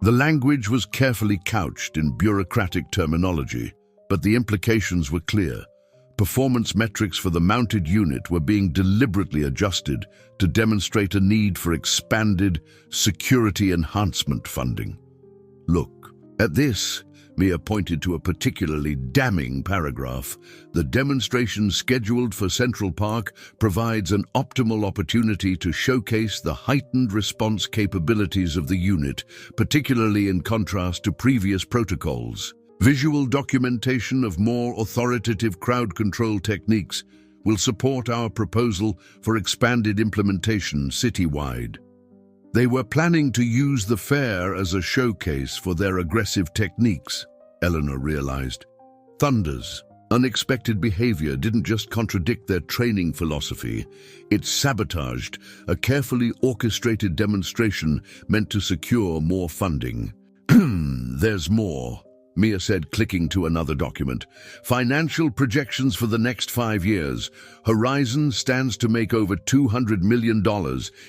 The language was carefully couched in bureaucratic terminology, but the implications were clear. Performance metrics for the mounted unit were being deliberately adjusted to demonstrate a need for expanded security enhancement funding. Look, at this, Mia pointed to a particularly damning paragraph. The demonstration scheduled for Central Park provides an optimal opportunity to showcase the heightened response capabilities of the unit, particularly in contrast to previous protocols. Visual documentation of more authoritative crowd control techniques will support our proposal for expanded implementation citywide. They were planning to use the fair as a showcase for their aggressive techniques, Eleanor realized. Thunder's unexpected behavior didn't just contradict their training philosophy, it sabotaged a carefully orchestrated demonstration meant to secure more funding. There's more, Mia said, clicking to another document. Financial projections for the next 5 years. Horizon stands to make over $200 million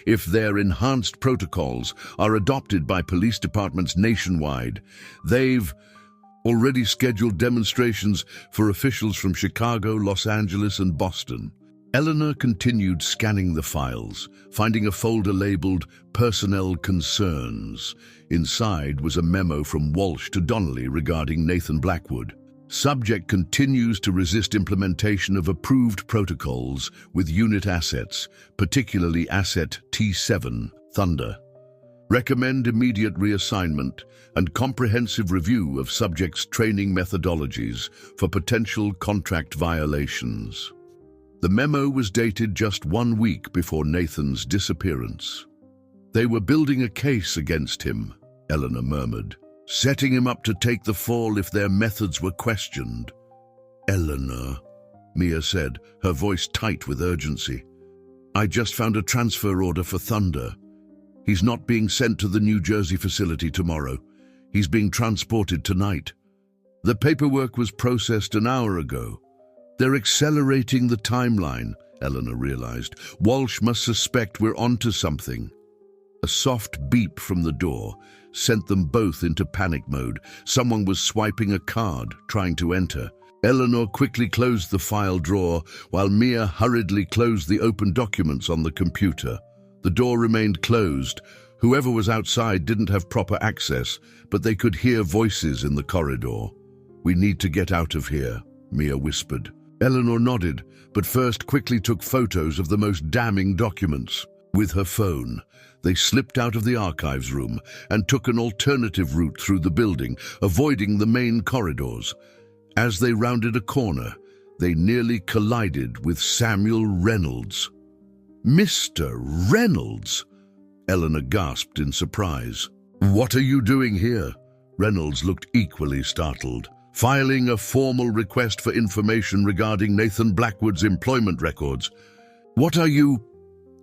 if their enhanced protocols are adopted by police departments nationwide. They've already scheduled demonstrations for officials from Chicago, Los Angeles, and Boston. Eleanor continued scanning the files, finding a folder labeled Personnel Concerns. Inside was a memo from Walsh to Donnelly regarding Nathan Blackwood. Subject continues to resist implementation of approved protocols with unit assets, particularly Asset T7, Thunder. Recommend immediate reassignment and comprehensive review of subjects' training methodologies for potential contract violations. The memo was dated just 1 week before Nathan's disappearance. They were building a case against him, Eleanor murmured, setting him up to take the fall if their methods were questioned. Eleanor, Mia said, her voice tight with urgency. I just found a transfer order for Thunder. He's not being sent to the New Jersey facility tomorrow. He's being transported tonight. The paperwork was processed an hour ago. They're accelerating the timeline, Eleanor realized. Walsh must suspect we're onto something. A soft beep from the door sent them both into panic mode. Someone was swiping a card, trying to enter. Eleanor quickly closed the file drawer, while Mia hurriedly closed the open documents on the computer. The door remained closed. Whoever was outside didn't have proper access, but they could hear voices in the corridor. "We need to get out of here," Mia whispered. Eleanor nodded, but first quickly took photos of the most damning documents. With her phone, they slipped out of the archives room and took an alternative route through the building, avoiding the main corridors. As they rounded a corner, they nearly collided with Samuel Reynolds. "Mr. Reynolds!" Eleanor gasped in surprise. "What are you doing here?" Reynolds looked equally startled. "Filing a formal request for information regarding Nathan Blackwood's employment records. What are you—"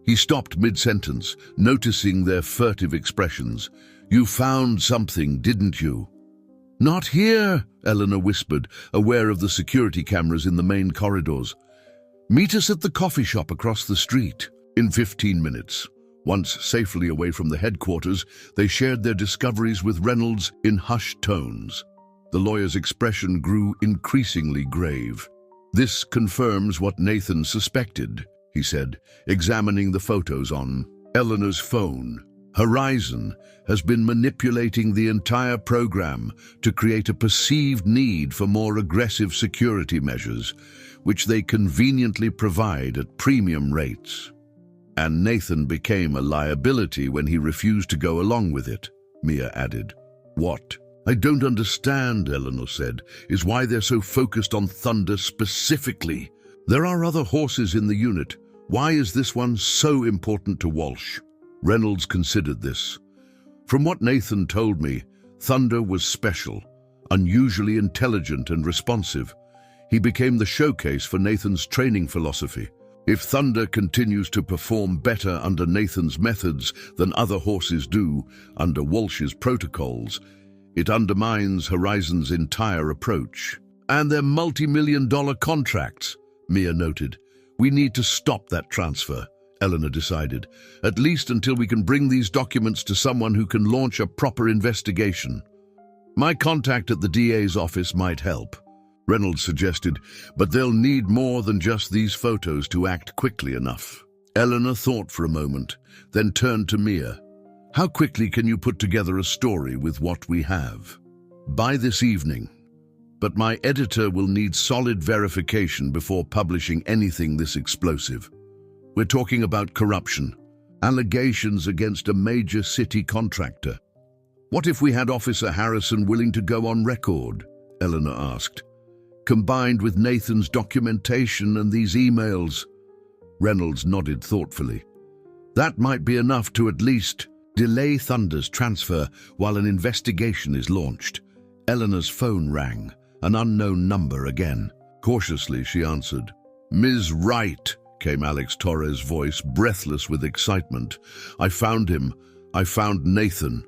He stopped mid-sentence, noticing their furtive expressions. "You found something, didn't you?" "Not here," Eleanor whispered, aware of the security cameras in the main corridors. "Meet us at the coffee shop across the street." In 15 minutes, once safely away from the headquarters, they shared their discoveries with Reynolds in hushed tones. The lawyer's expression grew increasingly grave. "This confirms what Nathan suspected," he said, examining the photos on Eleanor's phone. "Horizon has been manipulating the entire program to create a perceived need for more aggressive security measures, which they conveniently provide at premium rates. And Nathan became a liability when he refused to go along with it," Mia added. "What I don't understand," Eleanor said, "is why they're so focused on Thunder specifically. There are other horses in the unit. Why is this one so important to Walsh?" Reynolds considered this. "From what Nathan told me, Thunder was special, unusually intelligent and responsive. He became the showcase for Nathan's training philosophy. If Thunder continues to perform better under Nathan's methods than other horses do under Walsh's protocols, it undermines Horizon's entire approach. And their multi-million-dollar contracts," Mia noted. "We need to stop that transfer," Eleanor decided, "at least until we can bring these documents to someone who can launch a proper investigation." "My contact at the DA's office might help," Reynolds suggested, "but they'll need more than just these photos to act quickly enough." Eleanor thought for a moment, then turned to Mia. "How quickly can you put together a story with what we have?" "By this evening. But my editor will need solid verification before publishing anything this explosive. We're talking about corruption, allegations against a major city contractor." "What if we had Officer Harrison willing to go on record?" Eleanor asked. "Combined with Nathan's documentation and these emails?" Reynolds nodded thoughtfully. "That might be enough to at least delay Thunder's transfer while an investigation is launched." Eleanor's phone rang, an unknown number again. Cautiously, she answered. "Ms. Wright," came Alex Torres' voice, breathless with excitement. "I found him. I found Nathan."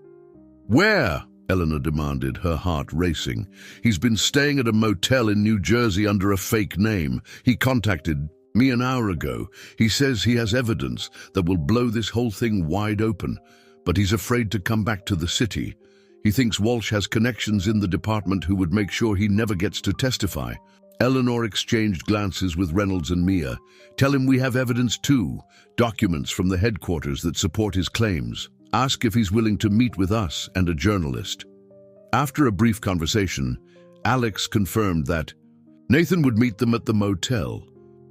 "Where?" Eleanor demanded, her heart racing. "He's been staying at a motel in New Jersey under a fake name. He contacted me an hour ago. He says he has evidence that will blow this whole thing wide open, but he's afraid to come back to the city. He thinks Walsh has connections in the department who would make sure he never gets to testify." Eleanor exchanged glances with Reynolds and Mia. "Tell him we have evidence too, documents from the headquarters that support his claims. Ask if he's willing to meet with us and a journalist." After a brief conversation, Alex confirmed that Nathan would meet them at the motel.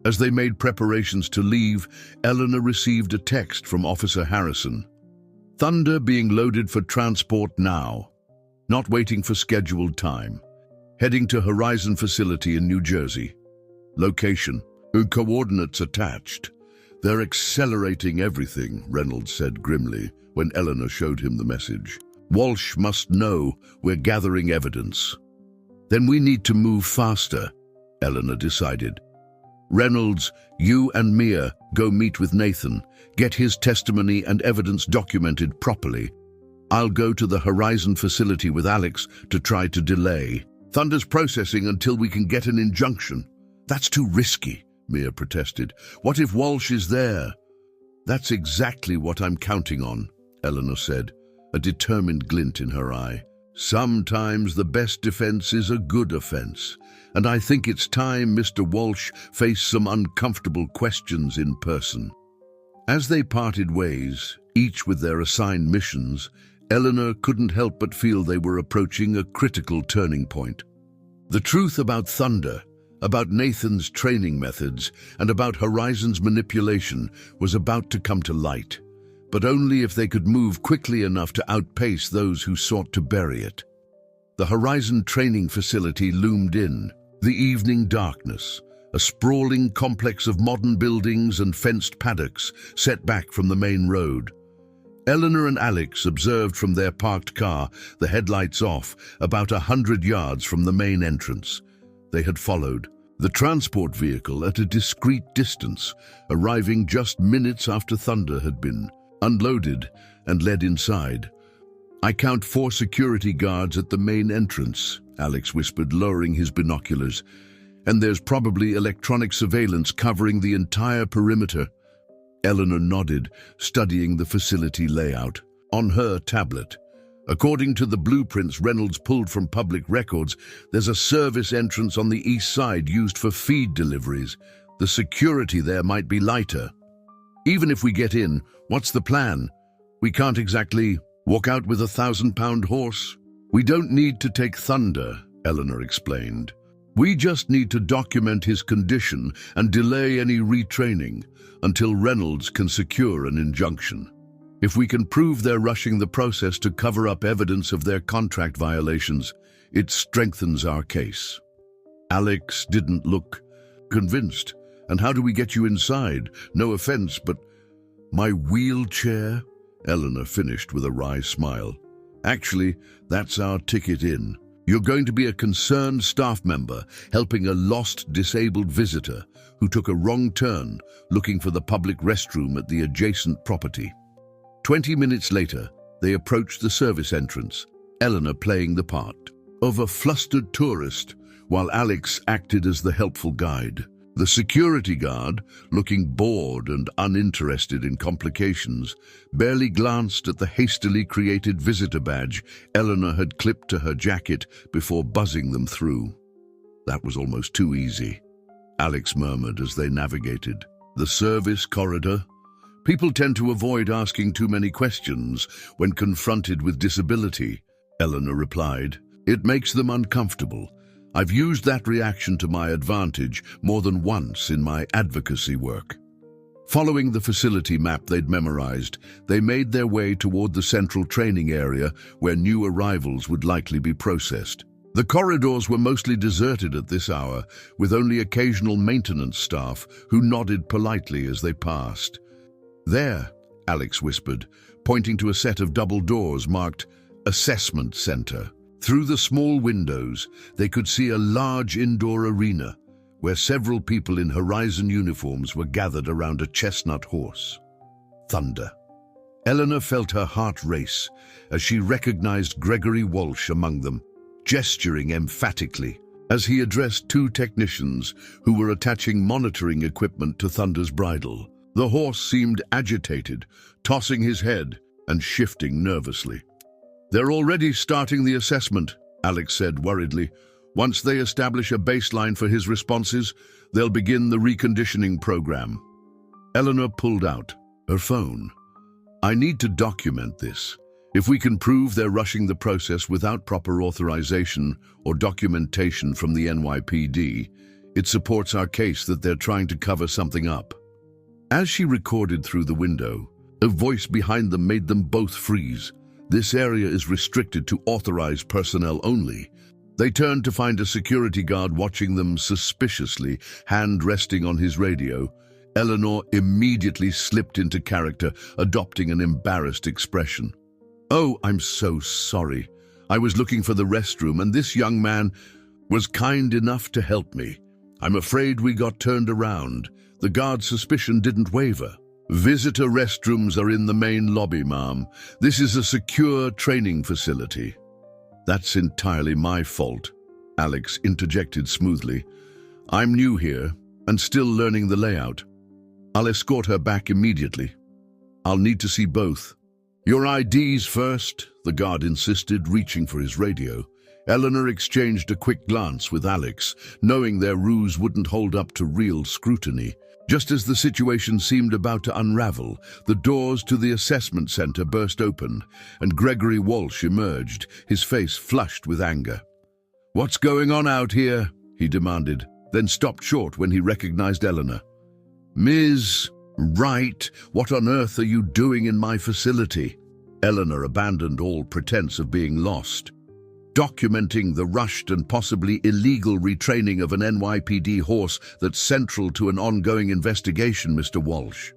As they made preparations to leave, Eleanor received a text from Officer Harrison. "Thunder being loaded for transport now. Not waiting for scheduled time. Heading to Horizon facility in New Jersey. Location, coordinates attached." "They're accelerating everything," Reynolds said grimly when Eleanor showed him the message. "Walsh must know we're gathering evidence." "Then we need to move faster," Eleanor decided. "Reynolds, you and Mia go meet with Nathan. Get his testimony and evidence documented properly. I'll go to the Horizon facility with Alex to try to delay. Thunder's processing until we can get an injunction." "That's too risky," Mia protested. "What if Walsh is there?" "That's exactly what I'm counting on," Eleanor said. a determined glint in her eye. "Sometimes the best defense is a good offense, and I think it's time Mr. Walsh faced some uncomfortable questions in person." As they parted ways, each with their assigned missions, Eleanor couldn't help but feel they were approaching a critical turning point. The truth about Thunder, about Nathan's training methods, and about Horizon's manipulation was about to come to light, but only if they could move quickly enough to outpace those who sought to bury it. The Horizon training facility loomed in, the evening darkness, a sprawling complex of modern buildings and fenced paddocks set back from the main road. Eleanor and Alex observed from their parked car, the headlights off, about 100 yards from the main entrance. They had followed the transport vehicle at a discreet distance, arriving just minutes after Thunder had been unloaded and led inside. "I count 4 security guards at the main entrance," Alex whispered, lowering his binoculars. "And there's probably electronic surveillance covering the entire perimeter." Eleanor nodded, studying the facility layout. On her tablet, according to the blueprints Reynolds pulled from public records, there's a service entrance on the east side used for feed deliveries. The security there might be lighter. "Even if we get in, what's the plan? We can't exactly walk out with a 1,000-pound horse." "We don't need to take Thunder," Eleanor explained. "We just need to document his condition and delay any retraining until Reynolds can secure an injunction. If we can prove they're rushing the process to cover up evidence of their contract violations, it strengthens our case." Alex didn't look convinced. "And how do we get you inside? No offense, but—" "My wheelchair?" Eleanor finished with a wry smile. "Actually, that's our ticket in. You're going to be a concerned staff member helping a lost disabled visitor who took a wrong turn looking for the public restroom at the adjacent property." 20 minutes later, they approached the service entrance, Eleanor playing the part of a flustered tourist, while Alex acted as the helpful guide. The security guard, looking bored and uninterested in complications, barely glanced at the hastily created visitor badge Eleanor had clipped to her jacket before buzzing them through. "That was almost too easy," Alex murmured as they navigated the service corridor. "People tend to avoid asking too many questions when confronted with disability," Eleanor replied. "It makes them uncomfortable. I've used that reaction to my advantage more than once in my advocacy work." Following the facility map they'd memorized, they made their way toward the central training area where new arrivals would likely be processed. The corridors were mostly deserted at this hour, with only occasional maintenance staff who nodded politely as they passed. "There," Alex whispered, pointing to a set of double doors marked Assessment Center. Through the small windows, they could see a large indoor arena where several people in Horizon uniforms were gathered around a chestnut horse. Thunder. Eleanor felt her heart race as she recognized Gregory Walsh among them, gesturing emphatically as he addressed 2 technicians who were attaching monitoring equipment to Thunder's bridle. The horse seemed agitated, tossing his head and shifting nervously. "They're already starting the assessment," Alex said worriedly. "Once they establish a baseline for his responses, they'll begin the reconditioning program." Eleanor pulled out her phone. "I need to document this. If we can prove they're rushing the process without proper authorization or documentation from the NYPD, it supports our case that they're trying to cover something up." As she recorded through the window, a voice behind them made them both freeze. "This area is restricted to authorized personnel only." They turned to find a security guard watching them suspiciously, hand resting on his radio. Eleanor immediately slipped into character, adopting an embarrassed expression. "Oh, I'm so sorry. I was looking for the restroom and this young man was kind enough to help me. I'm afraid we got turned around." The guard's suspicion didn't waver. "Visitor restrooms are in the main lobby, ma'am. This is a secure training facility." "That's entirely my fault," Alex interjected smoothly. "I'm new here and still learning the layout. I'll escort her back immediately. I'll need to see both." Your IDs first, the guard insisted, reaching for his radio. Eleanor exchanged a quick glance with Alex, knowing their ruse wouldn't hold up to real scrutiny. Just as the situation seemed about to unravel, the doors to the assessment center burst open, and Gregory Walsh emerged, his face flushed with anger. "What's going on out here?" he demanded, then stopped short when he recognized Eleanor. "Ms. Wright, what on earth are you doing in my facility?" Eleanor abandoned all pretense of being lost. "Documenting the rushed and possibly illegal retraining of an NYPD horse that's central to an ongoing investigation, Mr. Walsh."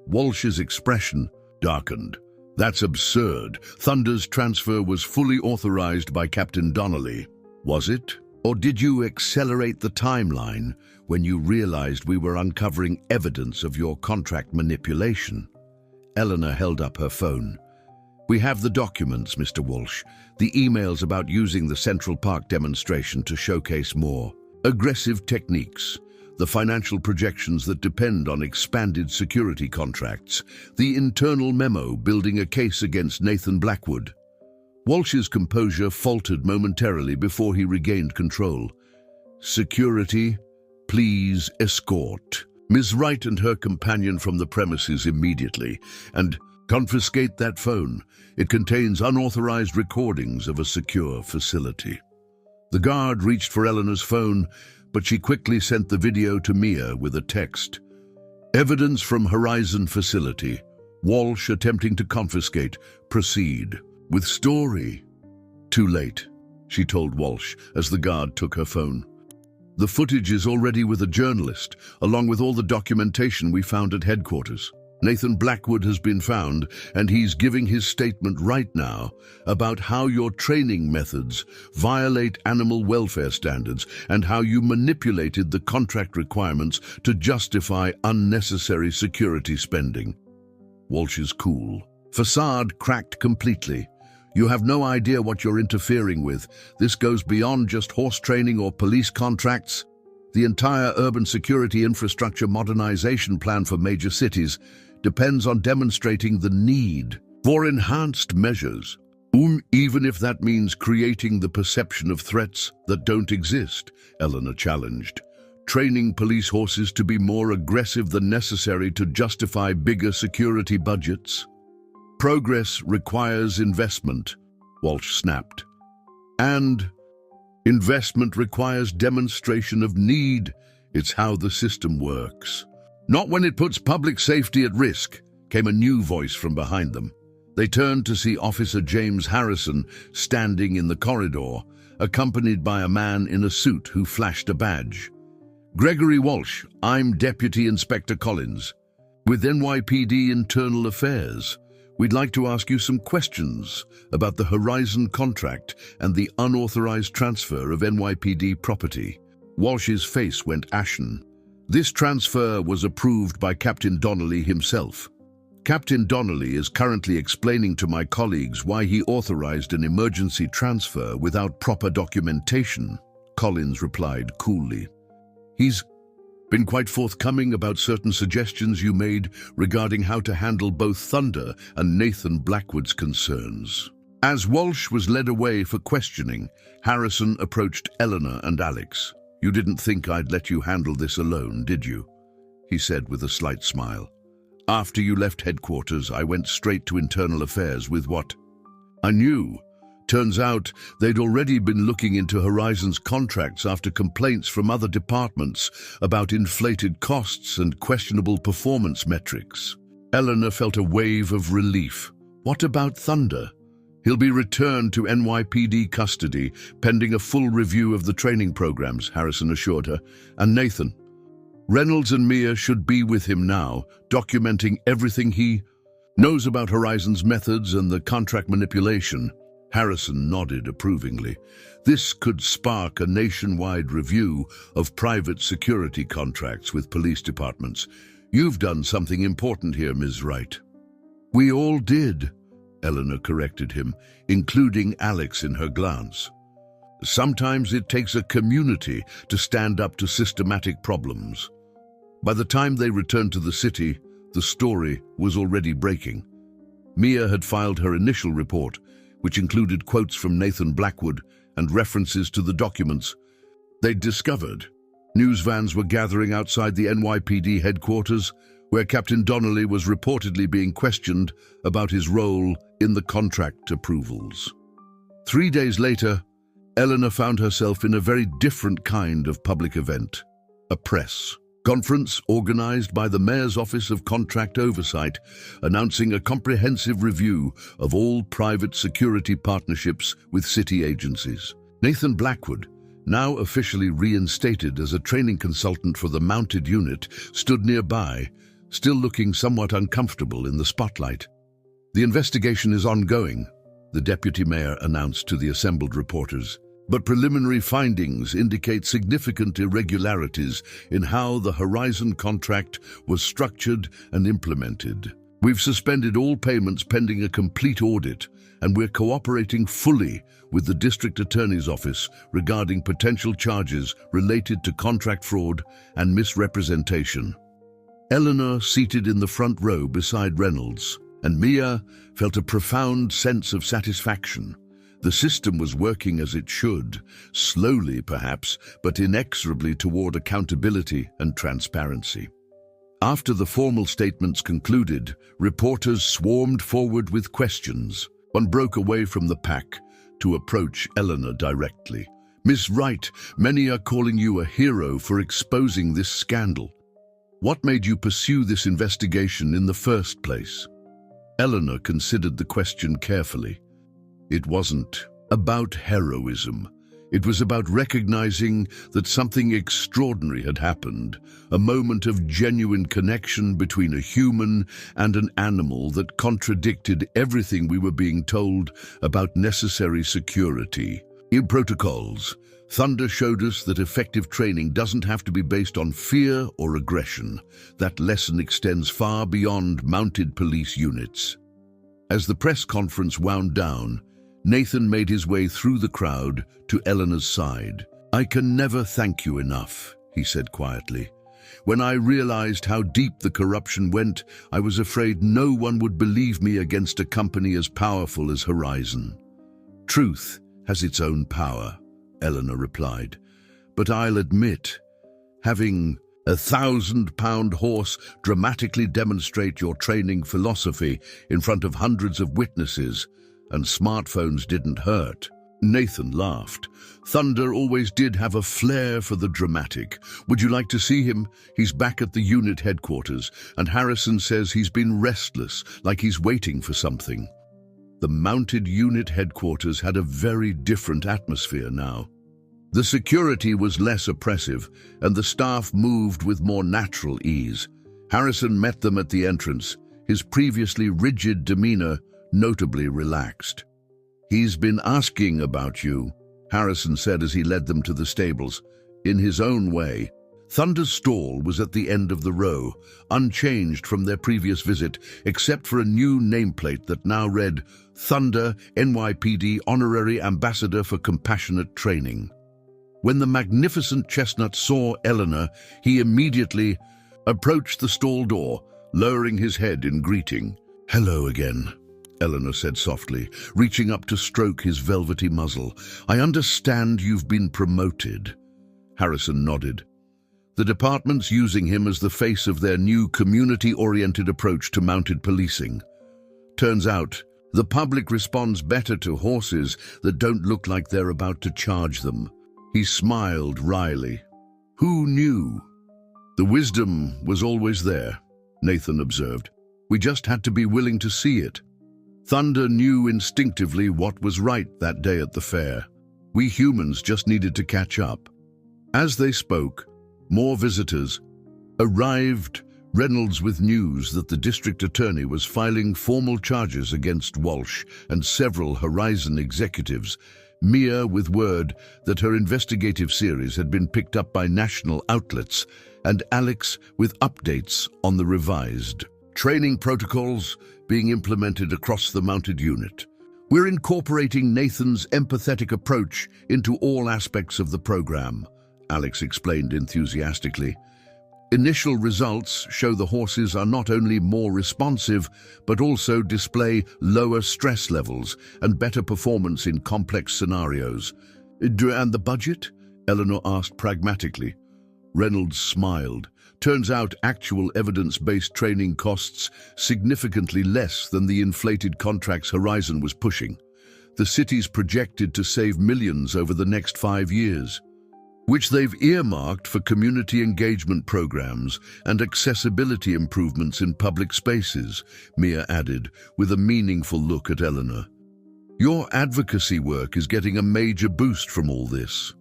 Walsh's expression darkened. "That's absurd. Thunder's transfer was fully authorized by Captain Donnelly. Was it? Or did you accelerate the timeline when you realized we were uncovering evidence of your contract manipulation?" Eleanor held up her phone. "We have the documents, Mr. Walsh. The emails about using the Central Park demonstration to showcase more aggressive techniques, the financial projections that depend on expanded security contracts, the internal memo building a case against Nathan Blackwood." Walsh's composure faltered momentarily before he regained control. "Security, please escort Ms. Wright and her companion from the premises immediately, and confiscate that phone. It contains unauthorized recordings of a secure facility." The guard reached for Eleanor's phone, but she quickly sent the video to Mia with a text. "Evidence from Horizon facility. Walsh attempting to confiscate. Proceed with story." "Too late," she told Walsh as the guard took her phone. "The footage is already with a journalist, along with all the documentation we found at headquarters. Nathan Blackwood has been found, and he's giving his statement right now about how your training methods violate animal welfare standards and how you manipulated the contract requirements to justify unnecessary security spending." Walsh's cool facade cracked completely. "You have no idea what you're interfering with. This goes beyond just horse training or police contracts. The entire urban security infrastructure modernization plan for major cities depends on demonstrating the need for enhanced measures, even if that means creating the perception of threats that don't exist," Eleanor challenged. "Training police horses to be more aggressive than necessary to justify bigger security budgets." "Progress requires investment," Walsh snapped. "And investment requires demonstration of need. It's how the system works." "Not when it puts public safety at risk," came a new voice from behind them. They turned to see Officer James Harrison standing in the corridor, accompanied by a man in a suit who flashed a badge. "Gregory Walsh, I'm Deputy Inspector Collins. With NYPD Internal Affairs, we'd like to ask you some questions about the Horizon contract and the unauthorized transfer of NYPD property." Walsh's face went ashen. "This transfer was approved by Captain Donnelly himself. Captain Donnelly is currently explaining to my colleagues why he authorized an emergency transfer without proper documentation," Collins replied coolly. "He's been quite forthcoming about certain suggestions you made regarding how to handle both Thunder and Nathan Blackwood's concerns." As Walsh was led away for questioning, Harrison approached Eleanor and Alex. "You didn't think I'd let you handle this alone, did you?" he said with a slight smile. "After you left headquarters, I went straight to Internal Affairs with what I knew. Turns out they'd already been looking into Horizon's contracts after complaints from other departments about inflated costs and questionable performance metrics." Eleanor felt a wave of relief. "What about Thunder?" "He'll be returned to NYPD custody, pending a full review of the training programs," Harrison assured her. "And Nathan? Reynolds and Mia should be with him now, documenting everything he knows about Horizon's methods and the contract manipulation." Harrison nodded approvingly. "This could spark a nationwide review of private security contracts with police departments. You've done something important here, Ms. Wright." "We all did," Eleanor corrected him, including Alex in her glance. "Sometimes it takes a community to stand up to systematic problems." By the time they returned to the city, the story was already breaking. Mia had filed her initial report, which included quotes from Nathan Blackwood and references to the documents they'd discovered. News vans were gathering outside the NYPD headquarters, where Captain Donnelly was reportedly being questioned about his role in the contract approvals. 3 days later, Eleanor found herself in a very different kind of public event, a press conference organized by the Mayor's Office of Contract Oversight, announcing a comprehensive review of all private security partnerships with city agencies. Nathan Blackwood, now officially reinstated as a training consultant for the mounted unit, stood nearby, still looking somewhat uncomfortable in the spotlight. "The investigation is ongoing," the deputy mayor announced to the assembled reporters. "But preliminary findings indicate significant irregularities in how the Horizon contract was structured and implemented. We've suspended all payments pending a complete audit, and we're cooperating fully with the district attorney's office regarding potential charges related to contract fraud and misrepresentation." Eleanor, seated in the front row beside Reynolds, and Mia felt a profound sense of satisfaction. The system was working as it should, slowly perhaps, but inexorably toward accountability and transparency. After the formal statements concluded, reporters swarmed forward with questions. One broke away from the pack to approach Eleanor directly. "Miss Wright, many are calling you a hero for exposing this scandal. What made you pursue this investigation in the first place?" Eleanor considered the question carefully. It wasn't about heroism. It was about recognizing that something extraordinary had happened, a moment of genuine connection between a human and an animal that contradicted everything we were being told about necessary security. In protocols, Thunder showed us that effective training doesn't have to be based on fear or aggression. That lesson extends far beyond mounted police units. As the press conference wound down, Nathan made his way through the crowd to Eleanor's side. "I can never thank you enough," he said quietly. "When I realized how deep the corruption went, I was afraid no one would believe me against a company as powerful as Horizon." "Truth has its own power," Eleanor replied. "But I'll admit, having a 1,000-pound horse dramatically demonstrate your training philosophy in front of hundreds of witnesses, and smartphones didn't hurt." Nathan laughed. "Thunder always did have a flair for the dramatic. Would you like to see him? He's back at the unit headquarters, and Harrison says he's been restless, like he's waiting for something." The mounted unit headquarters had a very different atmosphere now. The security was less oppressive, and the staff moved with more natural ease. Harrison met them at the entrance, his previously rigid demeanor notably relaxed. "He's been asking about you," Harrison said as he led them to the stables. In his own way, Thunder's stall was at the end of the row, unchanged from their previous visit, except for a new nameplate that now read, "Thunder, NYPD Honorary Ambassador for Compassionate Training." When the magnificent chestnut saw Eleanor, he immediately approached the stall door, lowering his head in greeting. "Hello again," Eleanor said softly, reaching up to stroke his velvety muzzle. "I understand you've been promoted." Harrison nodded. "The department's using him as the face of their new community-oriented approach to mounted policing. Turns out, the public responds better to horses that don't look like they're about to charge them." He smiled wryly. "Who knew?" "The wisdom was always there," Nathan observed. "We just had to be willing to see it. Thunder knew instinctively what was right that day at the fair. We humans just needed to catch up." As they spoke, more visitors arrived, Reynolds with news that the district attorney was filing formal charges against Walsh and several Horizon executives, Mia with word that her investigative series had been picked up by national outlets, and Alex with updates on the revised training protocols being implemented across the mounted unit. "We're incorporating Nathan's empathetic approach into all aspects of the program," Alex explained enthusiastically. Initial results show the horses are not only more responsive, but also display lower stress levels and better performance in complex scenarios. And the budget? Eleanor asked pragmatically. Reynolds smiled. Turns out actual evidence-based training costs significantly less than the inflated contracts Horizon was pushing. The city's projected to save millions over the next 5 years, which they've earmarked for community engagement programs and accessibility improvements in public spaces, Mia added, with a meaningful look at Eleanor. Your advocacy work is getting a major boost from all this.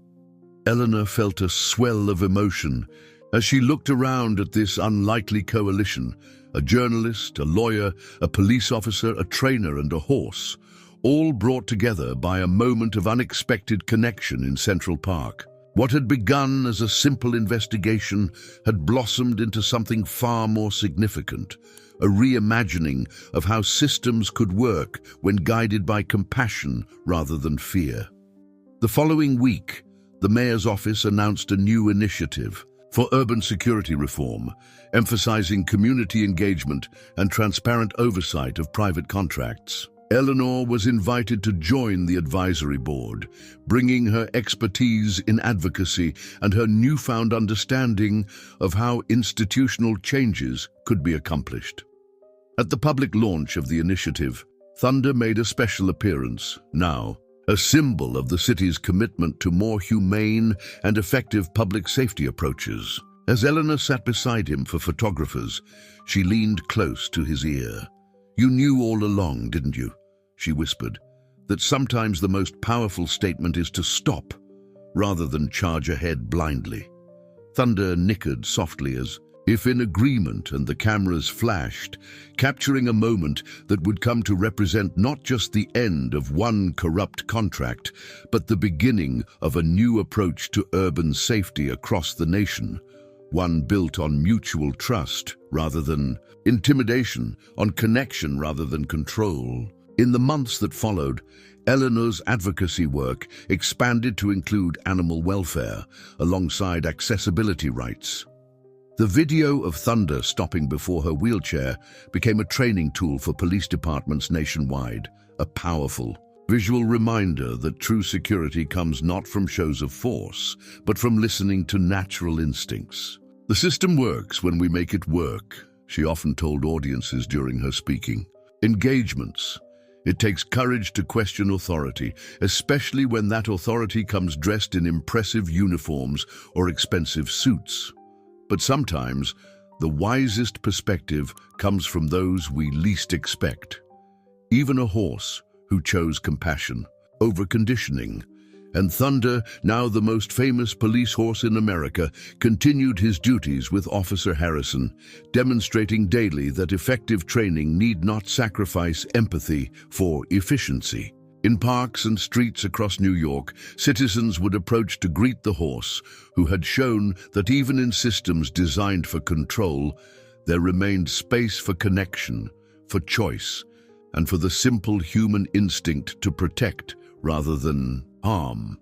Eleanor felt a swell of emotion as she looked around at this unlikely coalition, a journalist, a lawyer, a police officer, a trainer, and a horse, all brought together by a moment of unexpected connection in Central Park. What had begun as a simple investigation had blossomed into something far more significant, a reimagining of how systems could work when guided by compassion rather than fear. The following week, the mayor's office announced a new initiative for urban security reform, emphasizing community engagement and transparent oversight of private contracts. Eleanor was invited to join the advisory board, bringing her expertise in advocacy and her newfound understanding of how institutional changes could be accomplished. At the public launch of the initiative, Thunder made a special appearance, now a symbol of the city's commitment to more humane and effective public safety approaches. As Eleanor sat beside him for photographers, she leaned close to his ear. "You knew all along, didn't you?" she whispered, "that sometimes the most powerful statement is to stop, rather than charge ahead blindly." Thunder nickered softly as if in agreement, and the cameras flashed, capturing a moment that would come to represent not just the end of one corrupt contract, but the beginning of a new approach to urban safety across the nation, one built on mutual trust rather than intimidation, on connection rather than control. In the months that followed, Eleanor's advocacy work expanded to include animal welfare, alongside accessibility rights. The video of Thunder stopping before her wheelchair became a training tool for police departments nationwide, a powerful visual reminder that true security comes not from shows of force, but from listening to natural instincts. "The system works when we make it work," she often told audiences during her speaking. Engagements. It takes courage to question authority, especially when that authority comes dressed in impressive uniforms or expensive suits. But sometimes, the wisest perspective comes from those we least expect. Even a horse who chose compassion over conditioning. And Thunder, now the most famous police horse in America, continued his duties with Officer Harrison, demonstrating daily that effective training need not sacrifice empathy for efficiency. In parks and streets across New York, citizens would approach to greet the horse, who had shown that even in systems designed for control, there remained space for connection, for choice, and for the simple human instinct to protect rather than harm.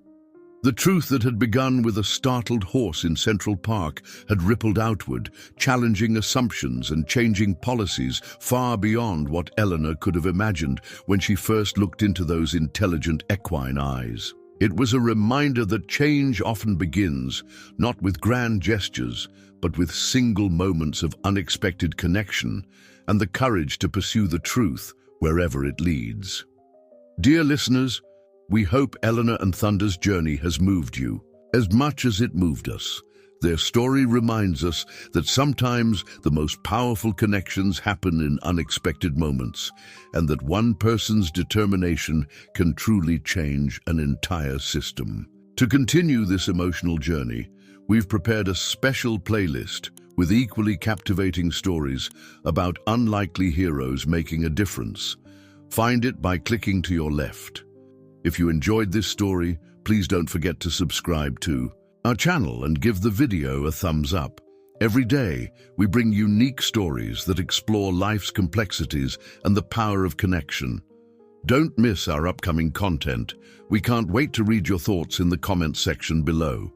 The truth that had begun with a startled horse in Central Park had rippled outward, challenging assumptions and changing policies far beyond what Eleanor could have imagined when she first looked into those intelligent equine eyes. It was a reminder that change often begins, not with grand gestures, but with single moments of unexpected connection and the courage to pursue the truth wherever it leads. Dear listeners, we hope Eleanor and Thunder's journey has moved you as much as it moved us. Their story reminds us that sometimes the most powerful connections happen in unexpected moments, and that one person's determination can truly change an entire system. To continue this emotional journey, we've prepared a special playlist with equally captivating stories about unlikely heroes making a difference. Find it by clicking to your left. If you enjoyed this story, please don't forget to subscribe to our channel and give the video a thumbs up. Every day, we bring unique stories that explore life's complexities and the power of connection. Don't miss our upcoming content. We can't wait to read your thoughts in the comments section below.